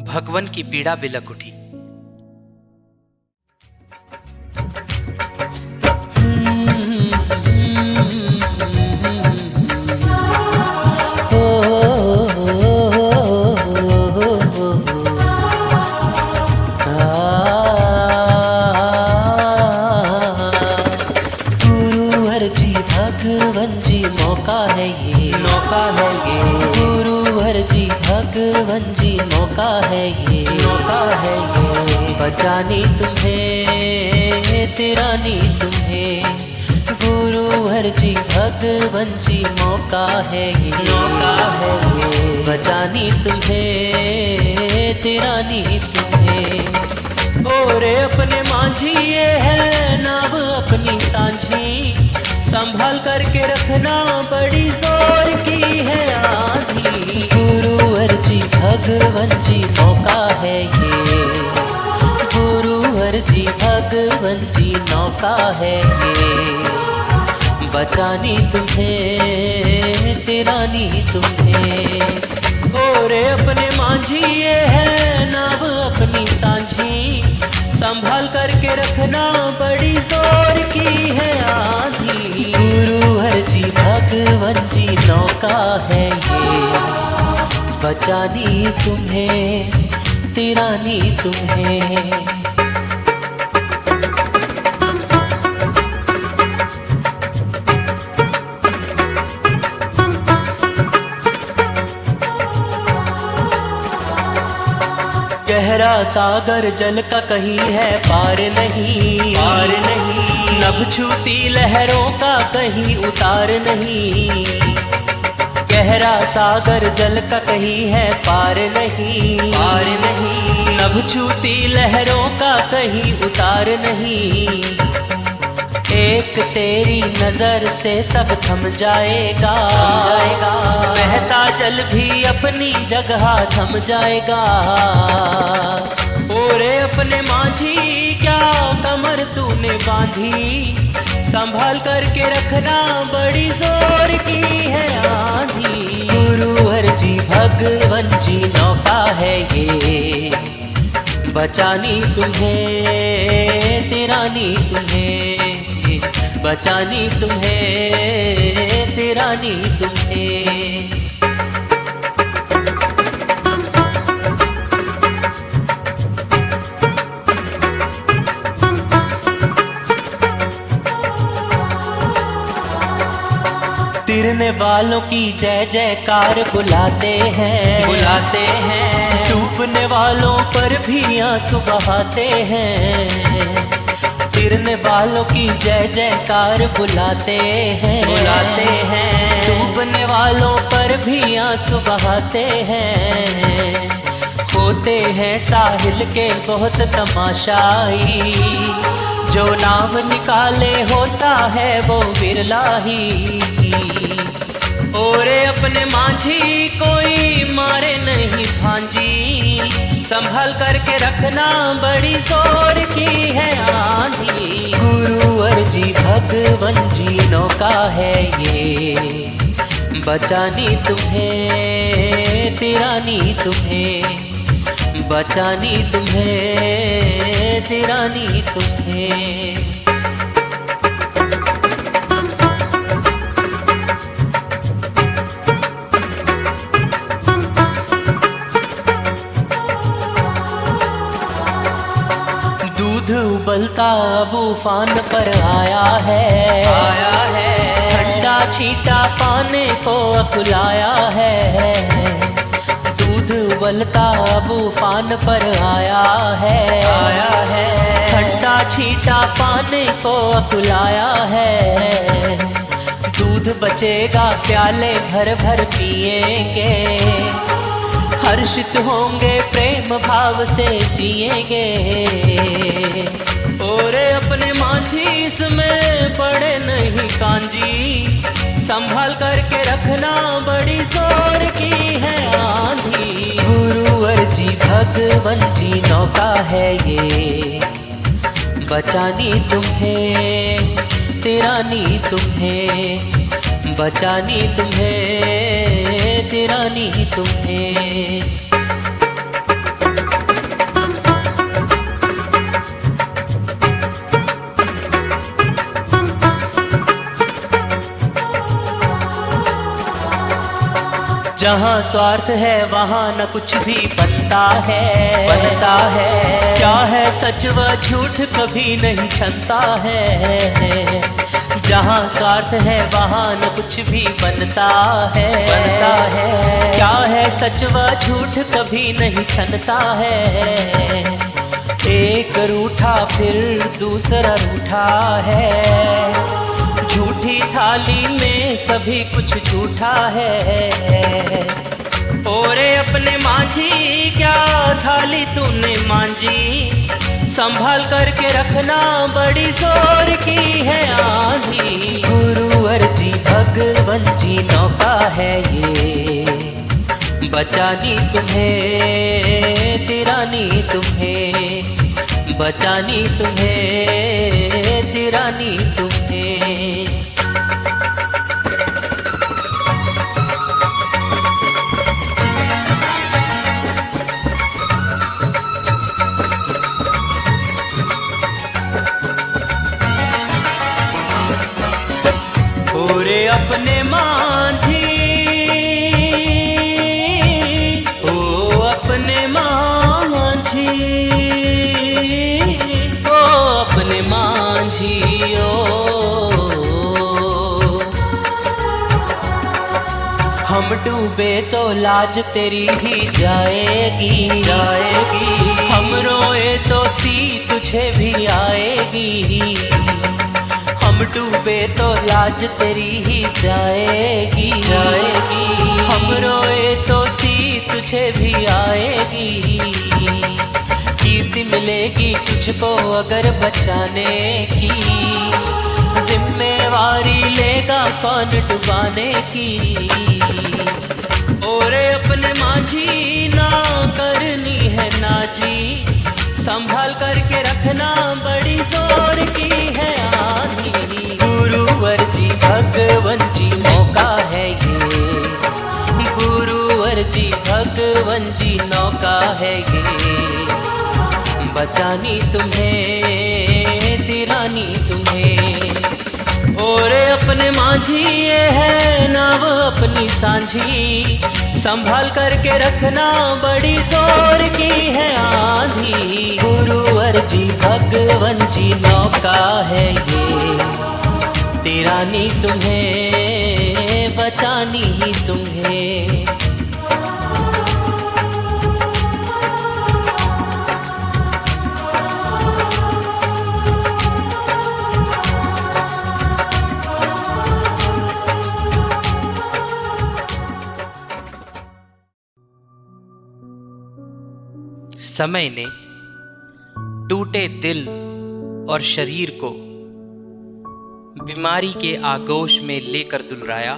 भगवन की पीड़ा बिलक उठी। गुरुवर जी भगवन जी मौका है ये, मौका है ये। गुरुवर जी भगवन जी मौका है ये, मौका है ये। बचानी तुम्हें तिरानी तुम्हें, गुरुवर जी भगवन जी मौका है ये, मौका है ये। बचानी तुम्हें तिरानी तुम्हें। ओरे अपने मांझी ये है नाव अपनी सांझी, संभाल करके रखना बड़ी जोर की है आंधी। गुरुवर जी भगवन जी मौका है ये, गुरुवर जी भगवन जी नौका है ये। बचानी तुम्हें तिरानी तुम्हें। ओरे अपने मांझी ये है नाव अपनी सांझी, संभाल करके रखना बड़ी जोर की है आंधी। गुरुवर जी भगवन जी नौका है ये, बचानी तुम्हें तिरानी तुम्हें। गहरा सागर जल का कहीं है पार नहीं, पार नहीं। नभ छूती लहरों का कहीं उतार नहीं। गहरा सागर जल का कहीं है पार नहीं, पार नहीं। नभ छूती लहरों का कहीं उतार नहीं। एक तेरी नजर से सब थम जाएगा, थम जाएगा। बहता जल भी अपनी जगह थम जाएगा। ओरे अपने मांझी क्या कमर तूने बांधी, संभाल करके रखना बड़ी जोर की है आंधी। गुरुवर जी भगवन जी नौका है ये, बचानी तुम्हें तिरानी तुम्हें। बचानी तुम्हें तिरानी तुम्हें। तिरने वालों की जय जयकार बुलाते हैं, बुलाते हैं। डूबने वालों पर भी आंसू बहाते हैं। तिरने वालों की जय जयकार बुलाते हैं, बुलाते हैं। डूबने वालों पर भी आंसू बहाते हैं। होते हैं साहिल के बहुत तमाशाई, जो नाव निकाले होता है वो बिरला ही। ओरे अपने मांझी कोई मारे नहीं भांजी, संभाल करके रखना बड़ी जोर की है आंधी। गुरुवर जी भगवन जी नौका है ये, बचानी तुम्हें तिरानी तुम्हें। बचानी तुम्हें तिरानी तुम्हें। उबलता अब उफान पर आया है, आया है। ठंडा छींटा पाने को अकुलाया है, दूध उबलता अब उफान पर आया है। ठंडा छींटा पाने को अकुलाया है, दूध बचेगा प्याले भर भर पिएंगे, हर्षित होंगे प्रेम भाव से जिएंगे। ओरे अपने माझी इसमें पड़े नहीं कांजी, संभाल करके रखना बड़ी जोर की है आंधी। गुरुवर जी भगवन जी नौका है ये, बचानी तुम्हें तिरानी तुम्हें, बचानी तुम्हें तिरानी तुम्हें। जहाँ स्वार्थ है वहाँ न कुछ भी बनता है, क्या है सच व झूठ कभी नहीं छनता है। जहाँ स्वार्थ है वहाँ न कुछ भी बनता है, क्या है सच व झूठ कभी नहीं छनता है। एक रूठा फिर दूसरा रूठा है, झूठी थाली में सभी कुछ झूठा है। ओरे अपने माझी क्या थाली तूने मांझी, संभाल करके रखना बड़ी जोर की है आंधी। गुरुवर जी भगवन जी नौका है ये, बचानी तुम्हें तिरानी तुम्हें, बचानी तुम्हें तिरानी तुम्हें। ओरे अपने माझी, ओ अपने माझी, ओ अपने माझी ओ। हम डूबे तो लाज तेरी ही जाएगी, हम रोए तो सी तुझे भी आएगी। हम डूबे तो लाज तेरी ही जाएगी, हम रोए तो सी तुझे भी आएगी। कीर्ति मिलेगी तुझको अगर बचाने की, जिम्मेवारी लेगा कौन डुबाने की। ओरे अपने माझी ना करनी है नाजी, संभाल करके रखना बड़ी जोर की है आंधी। गुरुवर जी भगवन जी मौका है ये, गुरुवर जी भगवन जी नौका है ये, बचानी तुम्हें तिरानी तुम्हें। ओरे अपने माझी ये है नाव अपनी सांझी, संभाल करके रखना बड़ी जोर की है आंधी। गुरुवर जी भगवन जी नौका है ये, तिरानी तुम्हें बचानी तुम्हें। समय ने टूटे दिल और शरीर को बीमारी के आगोश में लेकर दुलराया।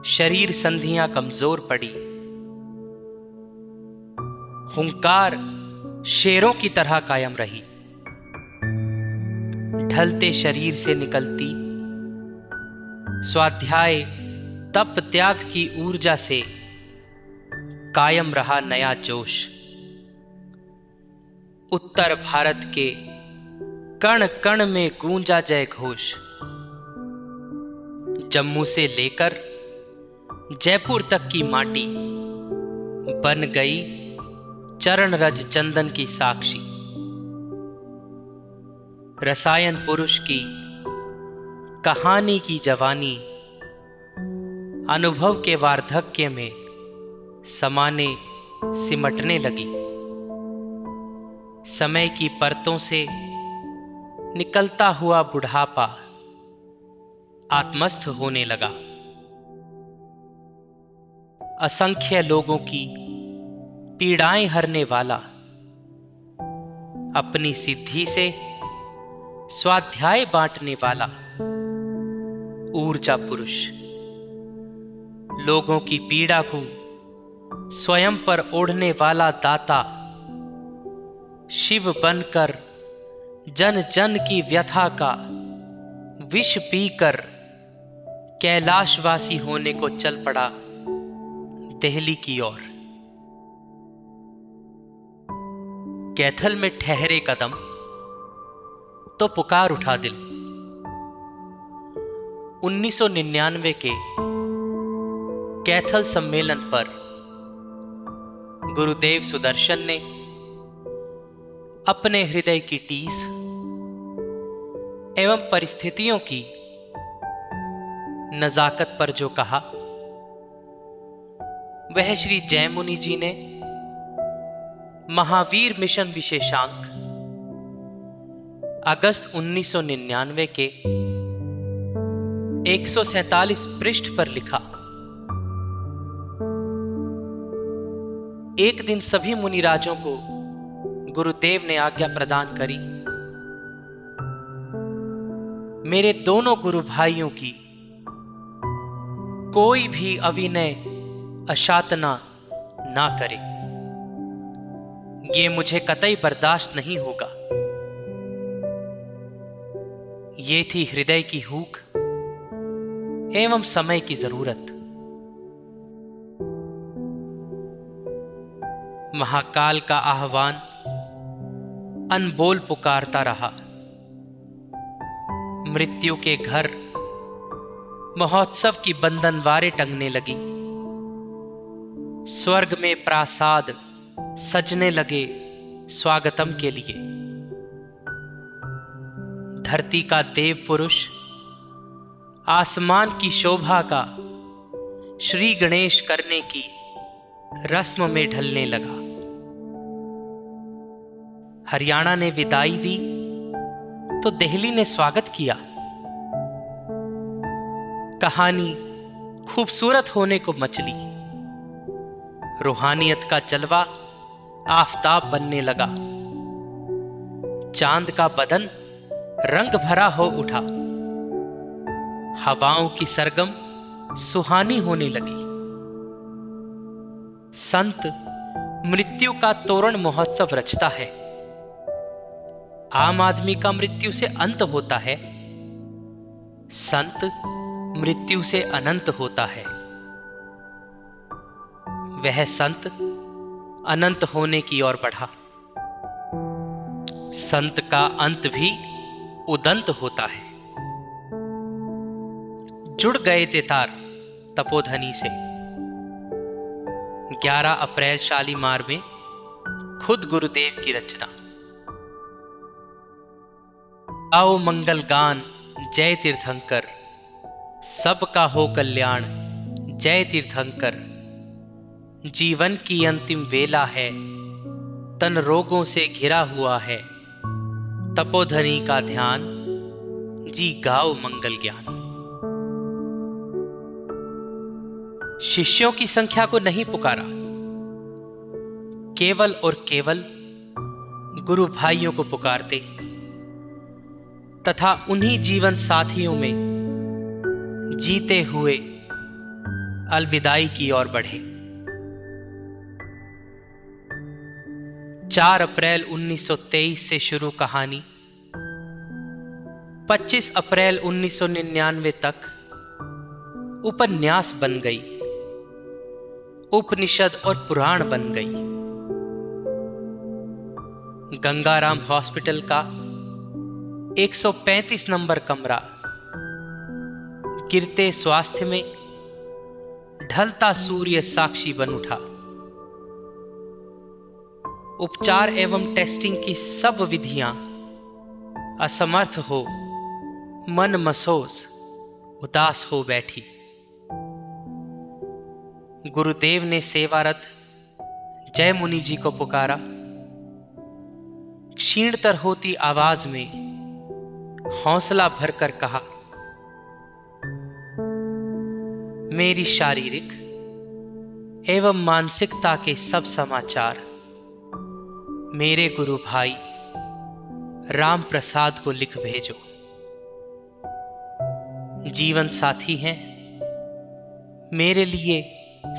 शरीर संधियां कमजोर पड़ी, हुंकार शेरों की तरह कायम रही। ढलते शरीर से निकलती स्वाध्याय तप त्याग की ऊर्जा से कायम रहा नया जोश। उत्तर भारत के कण कण में गूंजा जय घोष। जम्मू से लेकर जयपुर तक की माटी बन गई चरण रज चंदन की साक्षी। रसायन पुरुष की कहानी की जवानी अनुभव के वार्धक्य में समाने सिमटने लगी। समय की परतों से निकलता हुआ बुढ़ापा आत्मस्थ होने लगा। असंख्य लोगों की पीड़ाएं हरने वाला, अपनी सिद्धि से स्वाध्याय बांटने वाला ऊर्जा पुरुष, लोगों की पीड़ा को स्वयं पर ओढ़ने वाला दाता, शिव बनकर जन जन की व्यथा का विष पीकर कैलाशवासी होने को चल पड़ा दिल्ली की ओर। कैथल में ठहरे कदम तो पुकार उठा दिल। 1999 के कैथल सम्मेलन पर गुरुदेव सुदर्शन ने अपने हृदय की टीस एवं परिस्थितियों की नजाकत पर जो कहा, वह श्री जयमुनि जी ने महावीर मिशन विशेषांक अगस्त 1999 के 147 पृष्ठ पर लिखा। एक दिन सभी मुनिराजों को गुरुदेव ने आज्ञा प्रदान करी, मेरे दोनों गुरु भाइयों की कोई भी अविनय अशातना ना करे, ये मुझे कतई बर्दाश्त नहीं होगा। ये थी हृदय की हूक एवं समय की जरूरत। महाकाल का आह्वान अनबोल पुकारता रहा। मृत्यु के घर महोत्सव की बंधनवारें टंगने लगी। स्वर्ग में प्रासाद सजने लगे स्वागतम के लिए। धरती का देव पुरुष आसमान की शोभा का श्री गणेश करने की रस्म में ढलने लगा। हरियाणा ने विदाई दी तो दिल्ली ने स्वागत किया। कहानी खूबसूरत होने को मचली। रूहानियत का जलवा आफताब बनने लगा। चांद का बदन रंग भरा हो उठा। हवाओं की सरगम सुहानी होने लगी। संत मृत्यु का तोरण महोत्सव रचता है। आम आदमी का मृत्यु से अंत होता है, संत मृत्यु से अनंत होता है। वह संत अनंत होने की ओर बढ़ा। संत का अंत भी उदंत होता है। जुड़ गए थे तार तपोधनी से। 11 अप्रैल शालीमार में खुद गुरुदेव की रचना। आओ मंगल गान जय तीर्थंकर, सबका हो कल्याण जय तीर्थंकर। जीवन की अंतिम वेला है, तन रोगों से घिरा हुआ है। तपोधनी का ध्यान जी गाओ मंगल ज्ञान। शिष्यों की संख्या को नहीं पुकारा, केवल और केवल गुरु भाइयों को पुकारते तथा उन्हीं जीवन साथियों में जीते हुए अलविदाई की ओर बढ़े। 4 अप्रैल 1923 से शुरू कहानी 25 अप्रैल 1999 तक उपन्यास बन गई, उपनिषद और पुराण बन गई। गंगाराम हॉस्पिटल का 135 नंबर कमरा गिरते स्वास्थ्य में ढलता सूर्य साक्षी बन उठा। उपचार एवं टेस्टिंग की सब विधियां असमर्थ हो मन मसोस उदास हो बैठी। गुरुदेव ने सेवारत जय मुनि जी को पुकारा। क्षीणतर होती आवाज में हौसला भरकर कहा, मेरी शारीरिक एवं मानसिकता के सब समाचार मेरे गुरु भाई राम प्रसाद को लिख भेजो। जीवन साथी हैं, मेरे लिए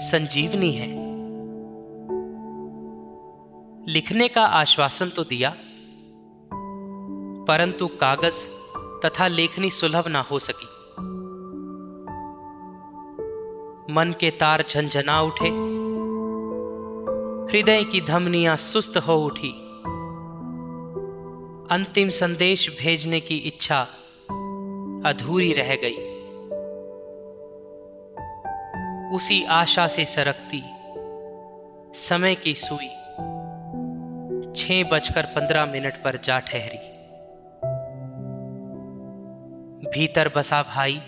संजीवनी है। लिखने का आश्वासन तो दिया, परंतु कागज तथा लेखनी सुलभ ना हो सकी। मन के तार झंझना उठे, हृदय की धमनियां सुस्त हो उठी। अंतिम संदेश भेजने की इच्छा अधूरी रह गई। उसी आशा से सरकती समय की सुई 6:15 पर जा ठहरी। भीतर बसा भाई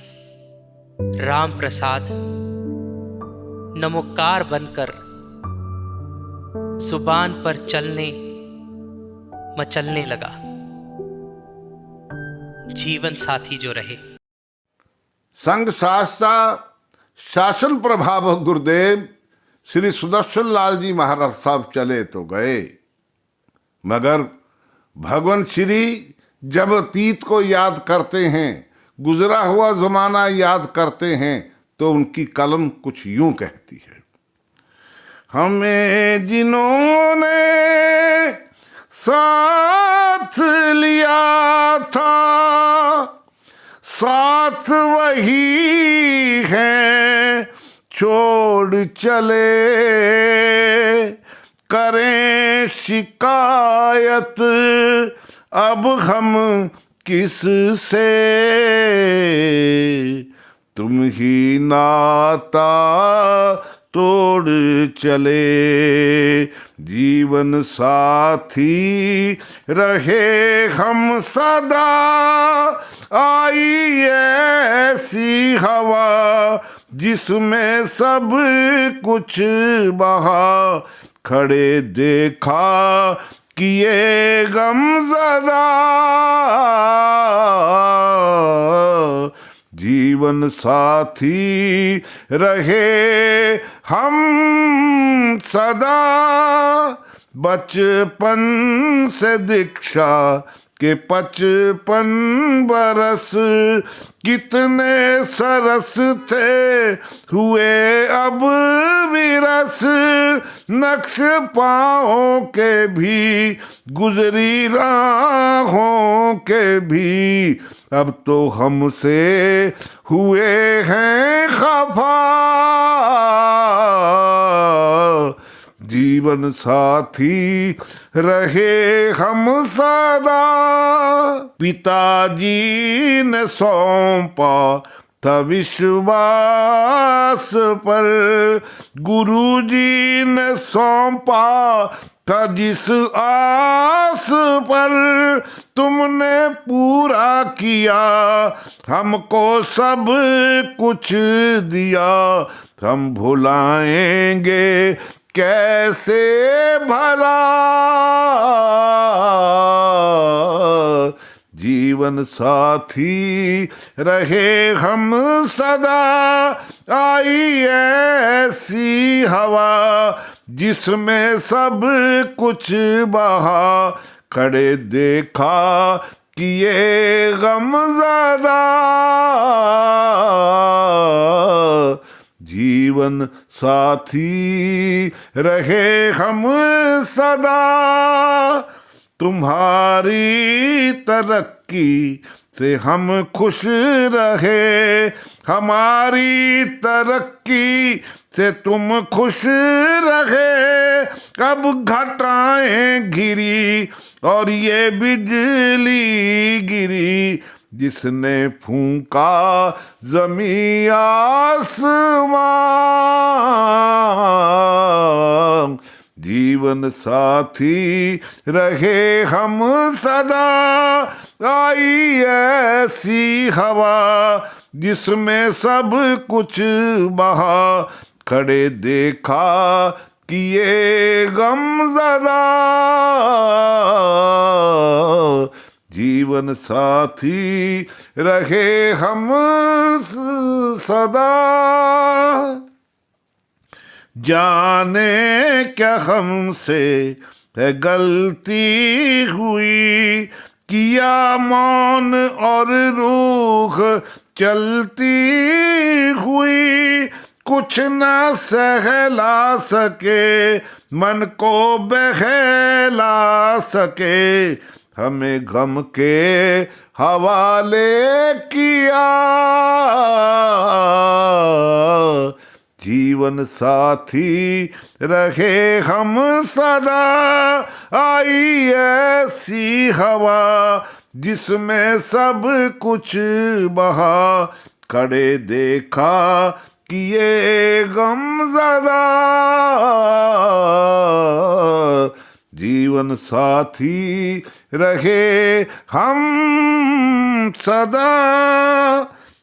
राम प्रसाद नमोकार बनकर जुबान पर चलने मचलने लगा। जीवन साथी जो रहे। संघ शास्त्रा शासन प्रभावक गुरुदेव श्री सुदर्शन लाल जी महाराज साहब चले तो गए, मगर भगवान श्री जब अतीत को याद करते हैं, गुजरा हुआ जमाना याद करते हैं, तो उनकी कलम कुछ यूं कहती है, हमें जिन्होंने साथ लिया था, साथ वही है छोड़ चले, करें शिकायत अब हम किस से, तुम ही नाता तोड़ चले, जीवन साथी रहे हम सदा, आई ऐसी हवा जिसमें सब कुछ बहा, खड़े देखा किए गमज़दा, जीवन साथी रहे हम सदा। बचपन से दीक्षा के 55 बरस कितने सरस थे, हुए अब विरस नक्श पाँव के भी, गुजरी राहों के भी, अब तो हमसे हुए हैं खफा, जीवन साथी रहे हम सदा। पिताजी ने सौंपा था विश्वास पर, गुरुजी ने सौंपा था जिस आस पर, तुमने पूरा किया हमको सब कुछ दिया, हम भुलाएंगे कैसे भला, जीवन साथी रहे हम सदा, आई ऐसी हवा जिसमें सब कुछ बहा, खड़े देखा किए गमज़दा, जीवन साथी रहे हम सदा। तुम्हारी तरक्की से हम खुश रहे, हमारी तरक्की से तुम खुश रहे, कब घटाएं घिरी और ये बिजली गिरी, जिसने फूंका ज़मीं आसमां, जीवन साथी रहे हम सदा, आई ऐसी हवा जिसमें सब कुछ बहा, खड़े देखा कि ये गमज़दा जीवन साथी रहे हम सदा। जाने क्या हमसे है गलती हुई, किया मौन और रूह चलती हुई, कुछ न सहला सके मन को बहला सके, हमें गम के हवाले किया। जीवन साथी रहे हम सदा, आई ऐसी हवा जिसमें सब कुछ बहा, खड़े देखा कि ये गमज़दा जीवन साथी रहे हम सदा।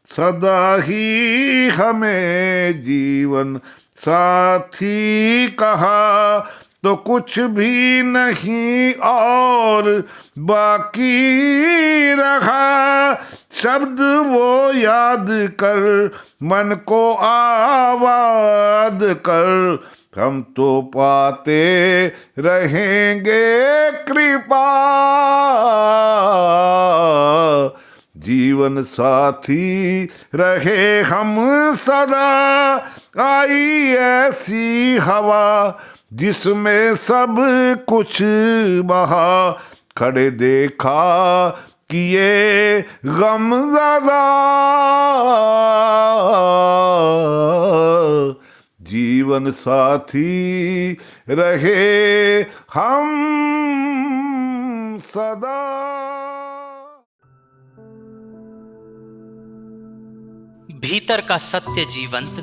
सदा ही हमें जीवन साथी कहा, तो कुछ भी नहीं और बाकी रहा। शब्द वो याद कर मन को आबाद कर, हम तो पाते रहेंगे कृपा। जीवन साथी रहे हम सदा, आई ऐसी हवा जिसमें सब कुछ बहा, खड़े देखा कि ये गमज़दा जीवन साथी रहे हम सदा। भीतर का सत्य जीवंत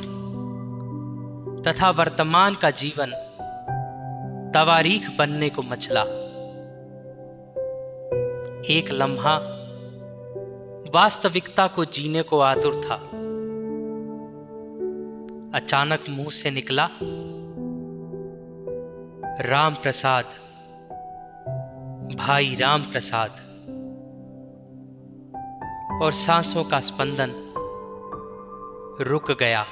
तथा वर्तमान का जीवन तवारीख बनने को मचला। एक लम्हा वास्तविकता को जीने को आतुर था। अचानक मुंह से निकला, राम प्रसाद, भाई राम प्रसाद, और सांसों का स्पंदन रुक गया।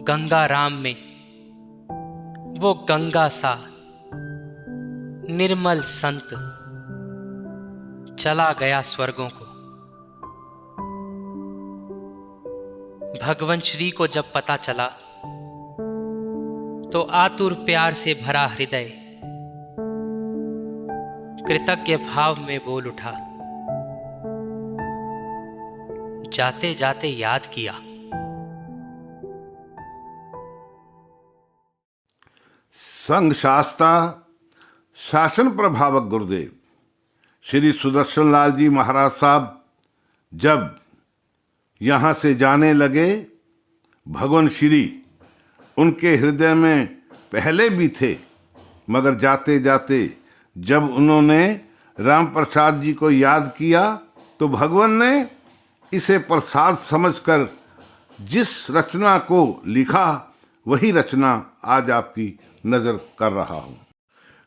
गंगा राम में वो गंगा सा निर्मल संत चला गया स्वर्गों को। भगवान श्री को जब पता चला तो आतुर प्यार से भरा हृदय कृतज्ञ भाव में बोल उठा। जाते जाते याद किया, संघ शास्ता शासन प्रभावक गुरुदेव श्री सुदर्शन लाल जी महाराज साहब जब यहाँ से जाने लगे, भगवान श्री उनके हृदय में पहले भी थे, मगर जाते जाते जब उन्होंने राम प्रसाद जी को याद किया तो भगवान ने इसे प्रसाद समझकर जिस रचना को लिखा वही रचना आज आपकी नजर कर रहा हूं।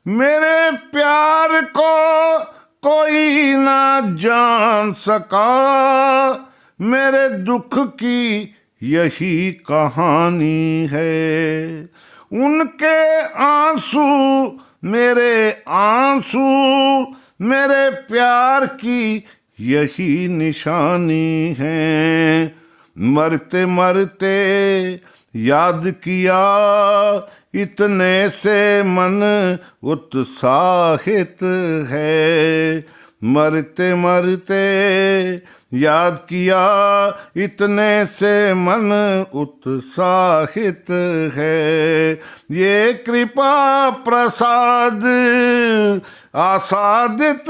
मेरे प्यार को कोई ना जान सका, मेरे दुख की यही कहानी है। उनके आंसू मेरे आंसू, मेरे प्यार की यही निशानी है। मरते मरते याद किया, इतने से मन उत्साहित है। मरते मरते याद किया, इतने से मन उत्साहित है। ये कृपा प्रसाद आसादित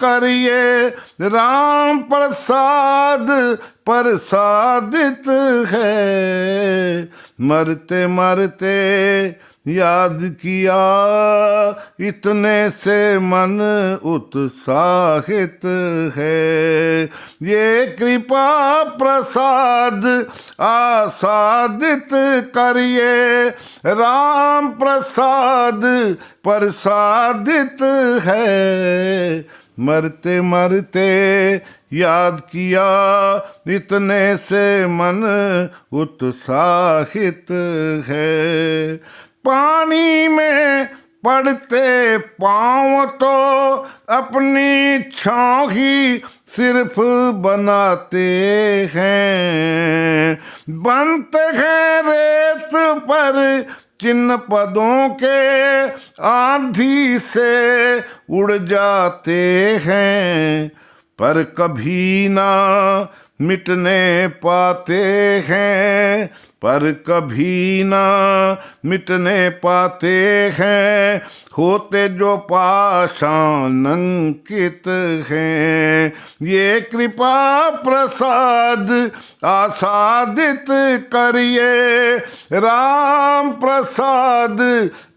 करिए, राम प्रसाद प्रसादित है। मरते मरते याद किया इतने से मन उत्साहित है। ये कृपा प्रसाद आसादित करिए, राम प्रसाद प्रसादित है। मरते मरते याद किया इतने से मन उत्साहित है। पानी में पड़ते पाँव तो अपनी छाँव ही सिर्फ बनाते हैं, बनते हैं रेत पर चिन्ह पदों के, आंधी से उड़ जाते हैं पर कभी ना मिटने पाते हैं, पर कभी ना मिटने पाते हैं। होते जो पाषाण अंकित हैं, ये कृपा प्रसाद आसादित करिए, राम प्रसाद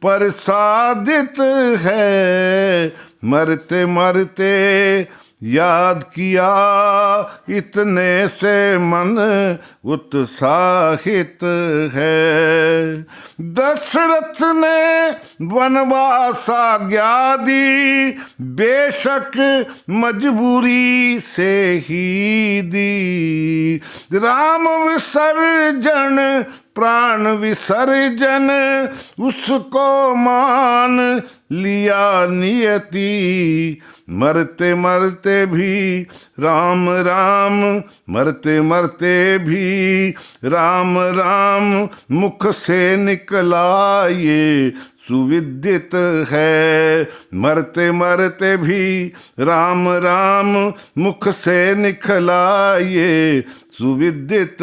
प्रसादित है। मरते मरते याद किया इतने से मन उत्साहित है। दशरथ ने वनवास आज्ञा दी, बेशक मजबूरी से ही दी। राम विसर्जन प्राण विसर्जन उसको मान लिया नियति। मरते मरते भी राम राम, मरते मरते भी राम राम, मुख से निकला ये सुविदित है। मरते मरते भी राम राम, मुख से निकला ये सुविदित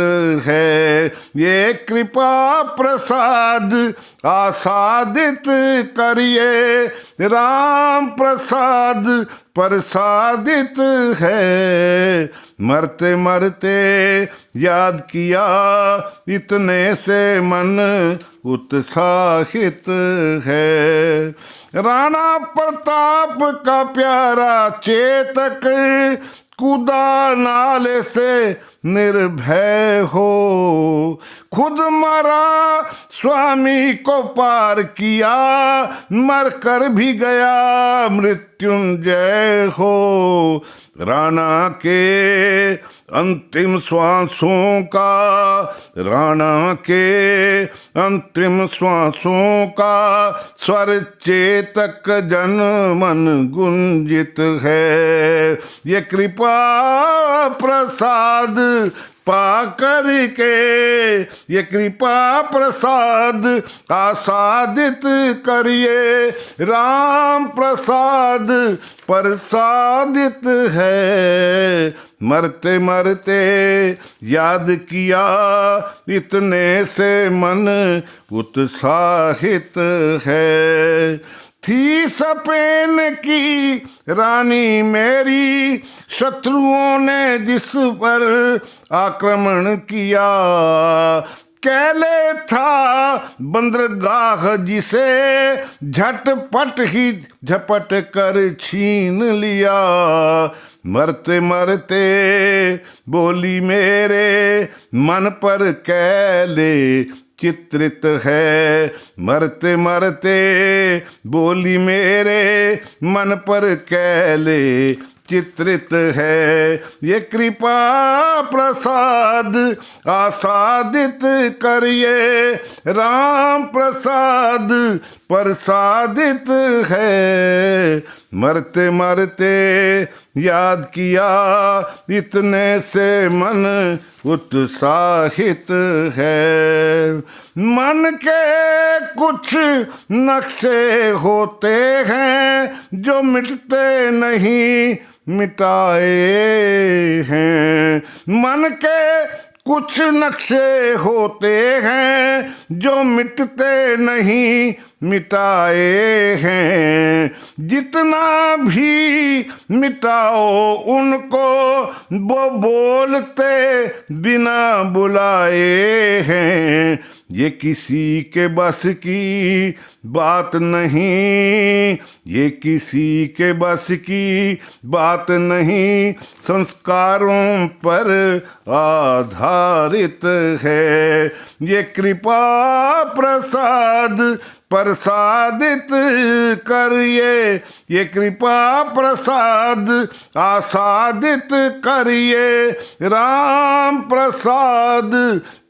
है। ये कृपा प्रसाद आसादित करिए, राम प्रसाद प्रसादित है। मरते मरते याद किया इतने से मन उत्साहित है। राणा प्रताप का प्यारा चेतक कूदा नाले से निर्भय हो, खुद मरा स्वामी को पार किया, मर कर भी गया मृत्युंजय हो। राणा के अंतिम श्वासों का, राणा के अंतिम श्वासों का स्वर चेतक जन मन गुंजित है। ये कृपा प्रसाद पा करके, ये कृपा प्रसाद आसादित करिए, राम प्रसाद प्रसादित है। मरते मरते याद किया इतने से मन उत्साहित है। थी सपेन की रानी मेरी, शत्रुओं ने जिस पर आक्रमण किया, कैले था बंदरगाह जिसे झटपट ही झपट कर छीन लिया। मरते मरते बोली मेरे मन पर कैले चित्रित है। मरते मरते बोली मेरे मन पर कैले चित्रित है। ये कृपा प्रसाद आसादित करिए, राम प्रसाद प्रसादित है। मरते मरते याद किया इतने से मन उत्साहित है। मन के कुछ नक्शे होते हैं जो मिटते नहीं मिटाए हैं। मन के कुछ नक्शे होते हैं जो मिटते नहीं मिटाए हैं। जितना भी मिटाओ उनको, वो बोलते बिना बुलाए हैं। ये किसी के बस की बात नहीं, ये किसी के बस की बात नहीं, संस्कारों पर आधारित है। ये कृपा प्रसाद प्रसादित करिए, ये कृपा प्रसाद आसादित करिए। राम प्रसाद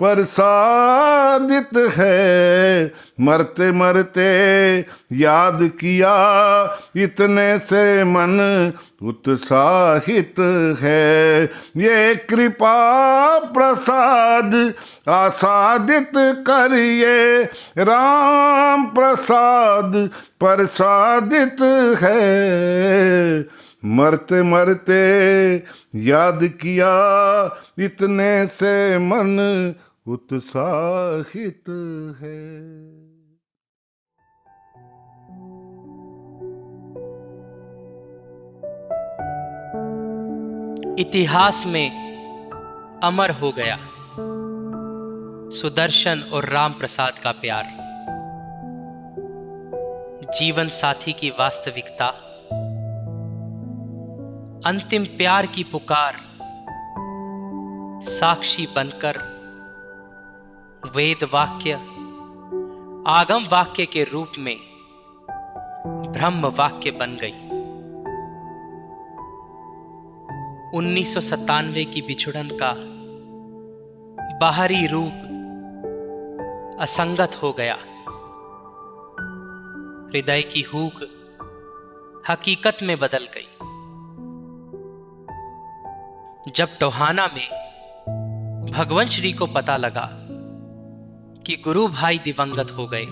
प्रसादित है। मरते मरते याद किया, इतने से मन उत्साहित है। ये कृपा प्रसाद आसादित करिए, राम प्रसाद प्रसादित है। मरते मरते याद किया, इतने से मन उत्साहित है। इतिहास में अमर हो गया सुदर्शन और राम प्रसाद का प्यार। जीवन साथी की वास्तविकता, अंतिम प्यार की पुकार, साक्षी बनकर वेद वाक्य आगम वाक्य के रूप में ब्रह्म वाक्य बन गई। 1997 की बिछुड़न का बाहरी रूप असंगत हो गया। हृदय की हूक हकीकत में बदल गई। जब टोहाना में भगवान श्री को पता लगा कि गुरु भाई दिवंगत हो गए,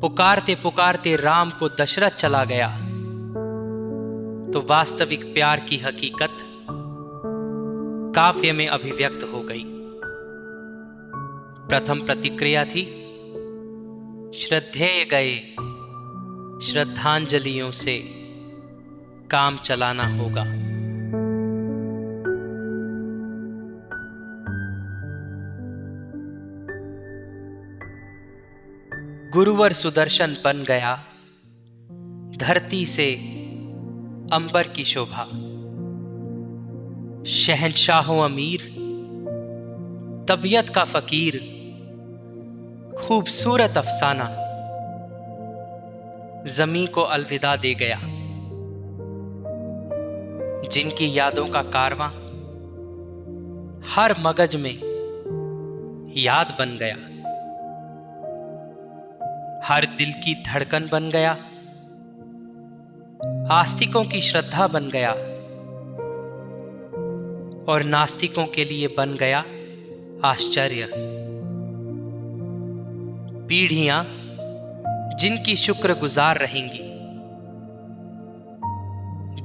पुकारते पुकारते राम को दशरथ चला गया, तो वास्तविक प्यार की हकीकत काव्य में अभिव्यक्त हो गई। प्रथम प्रतिक्रिया थी, श्रद्धेय गए, श्रद्धांजलियों से काम चलाना होगा। गुरुवर सुदर्शन बन गया धरती से अंबर की शोभा। शहंशाहो अमीर, तबीयत का फकीर, खूबसूरत अफसाना जमी को अलविदा दे गया। जिनकी यादों का कारवां हर मगज में याद बन गया, हर दिल की धड़कन बन गया, आस्तिकों की श्रद्धा बन गया और नास्तिकों के लिए बन गया आश्चर्य। पीढ़ियां जिनकी शुक्रगुजार रहेंगी।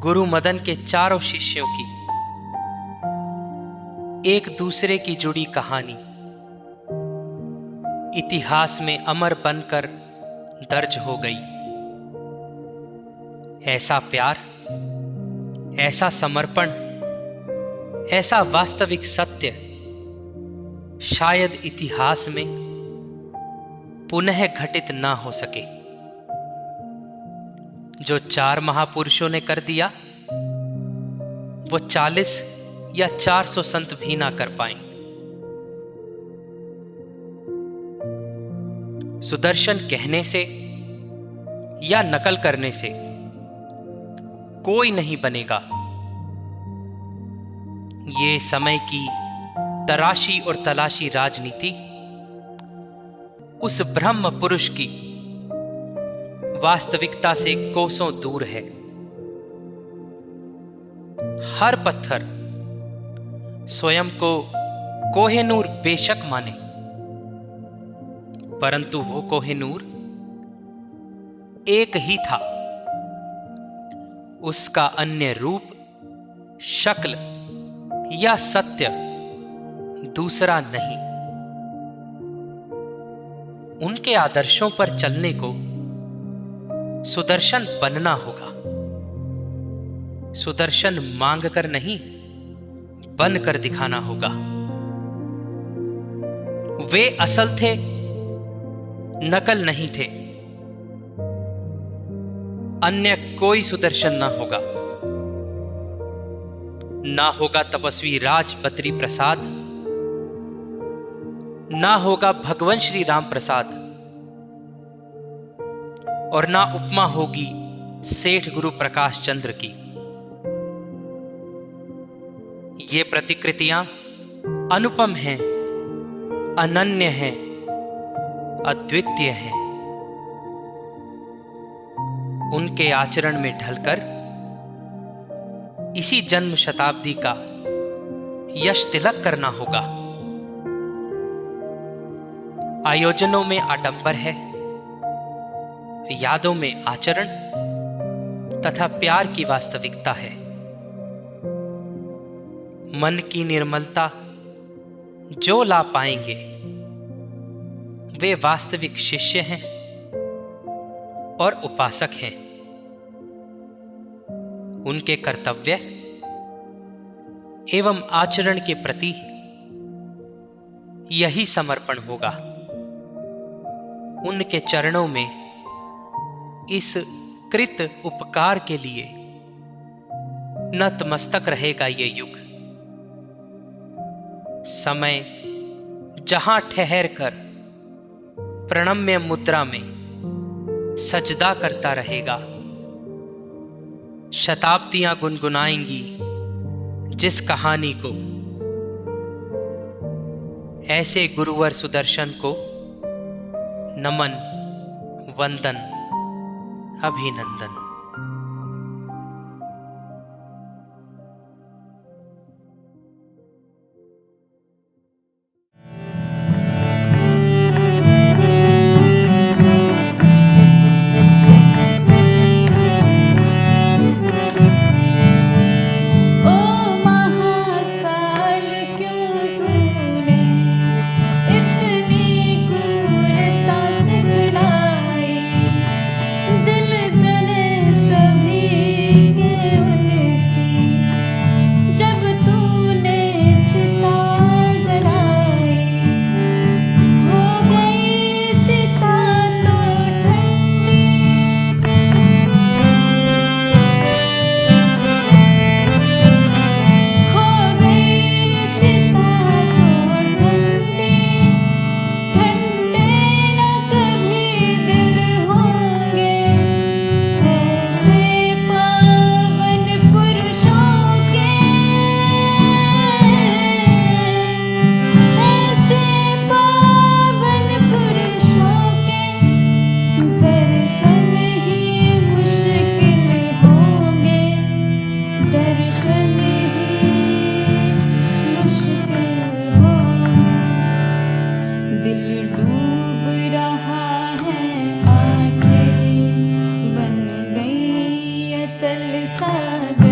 गुरु मदन के चारों शिष्यों की एक दूसरे की जुड़ी कहानी इतिहास में अमर बनकर दर्ज हो गई। ऐसा प्यार, ऐसा समर्पण, ऐसा वास्तविक सत्य शायद इतिहास में पुनः घटित ना हो सके। जो 4 महापुरुषों ने कर दिया, वो 40 या 400 संत भी ना कर पाए। सुदर्शन कहने से या नकल करने से कोई नहीं बनेगा। ये समय की तराशी और तलाशी राजनीति उस ब्रह्म पुरुष की वास्तविकता से कोसों दूर है। हर पत्थर स्वयं को कोहिनूर बेशक माने, परंतु वो कोहिनूर एक ही था, उसका अन्य रूप, शक्ल या सत्य दूसरा नहीं। उनके आदर्शों पर चलने को सुदर्शन बनना होगा। सुदर्शन मांग कर नहीं, बन कर दिखाना होगा। वे असल थे, नकल नहीं थे। अन्य कोई सुदर्शन ना होगा। ना होगा तपस्वी राज बद्री प्रसाद, ना होगा भगवान श्री राम प्रसाद, और ना उपमा होगी सेठ गुरु प्रकाश चंद्र की। ये प्रतिकृतियां अनुपम हैं, अनन्य हैं, अद्वितीय हैं। उनके आचरण में ढलकर इसी जन्म शताब्दी का यश तिलक करना होगा। आयोजनों में आडंबर है, यादों में आचरण तथा प्यार की वास्तविकता है। मन की निर्मलता जो ला पाएंगे वे वास्तविक शिष्य हैं और उपासक हैं। उनके कर्तव्य एवं आचरण के प्रति यही समर्पण होगा। उनके चरणों में इस कृत उपकार के लिए नतमस्तक रहेगा ये युग। समय जहां ठहर कर प्रणम्य मुद्रा में सजदा करता रहेगा, शताब्दियां गुनगुनाएंगी जिस कहानी को, ऐसे गुरुवर सुदर्शन को नमन, वंदन, अभिनंदन। सागर।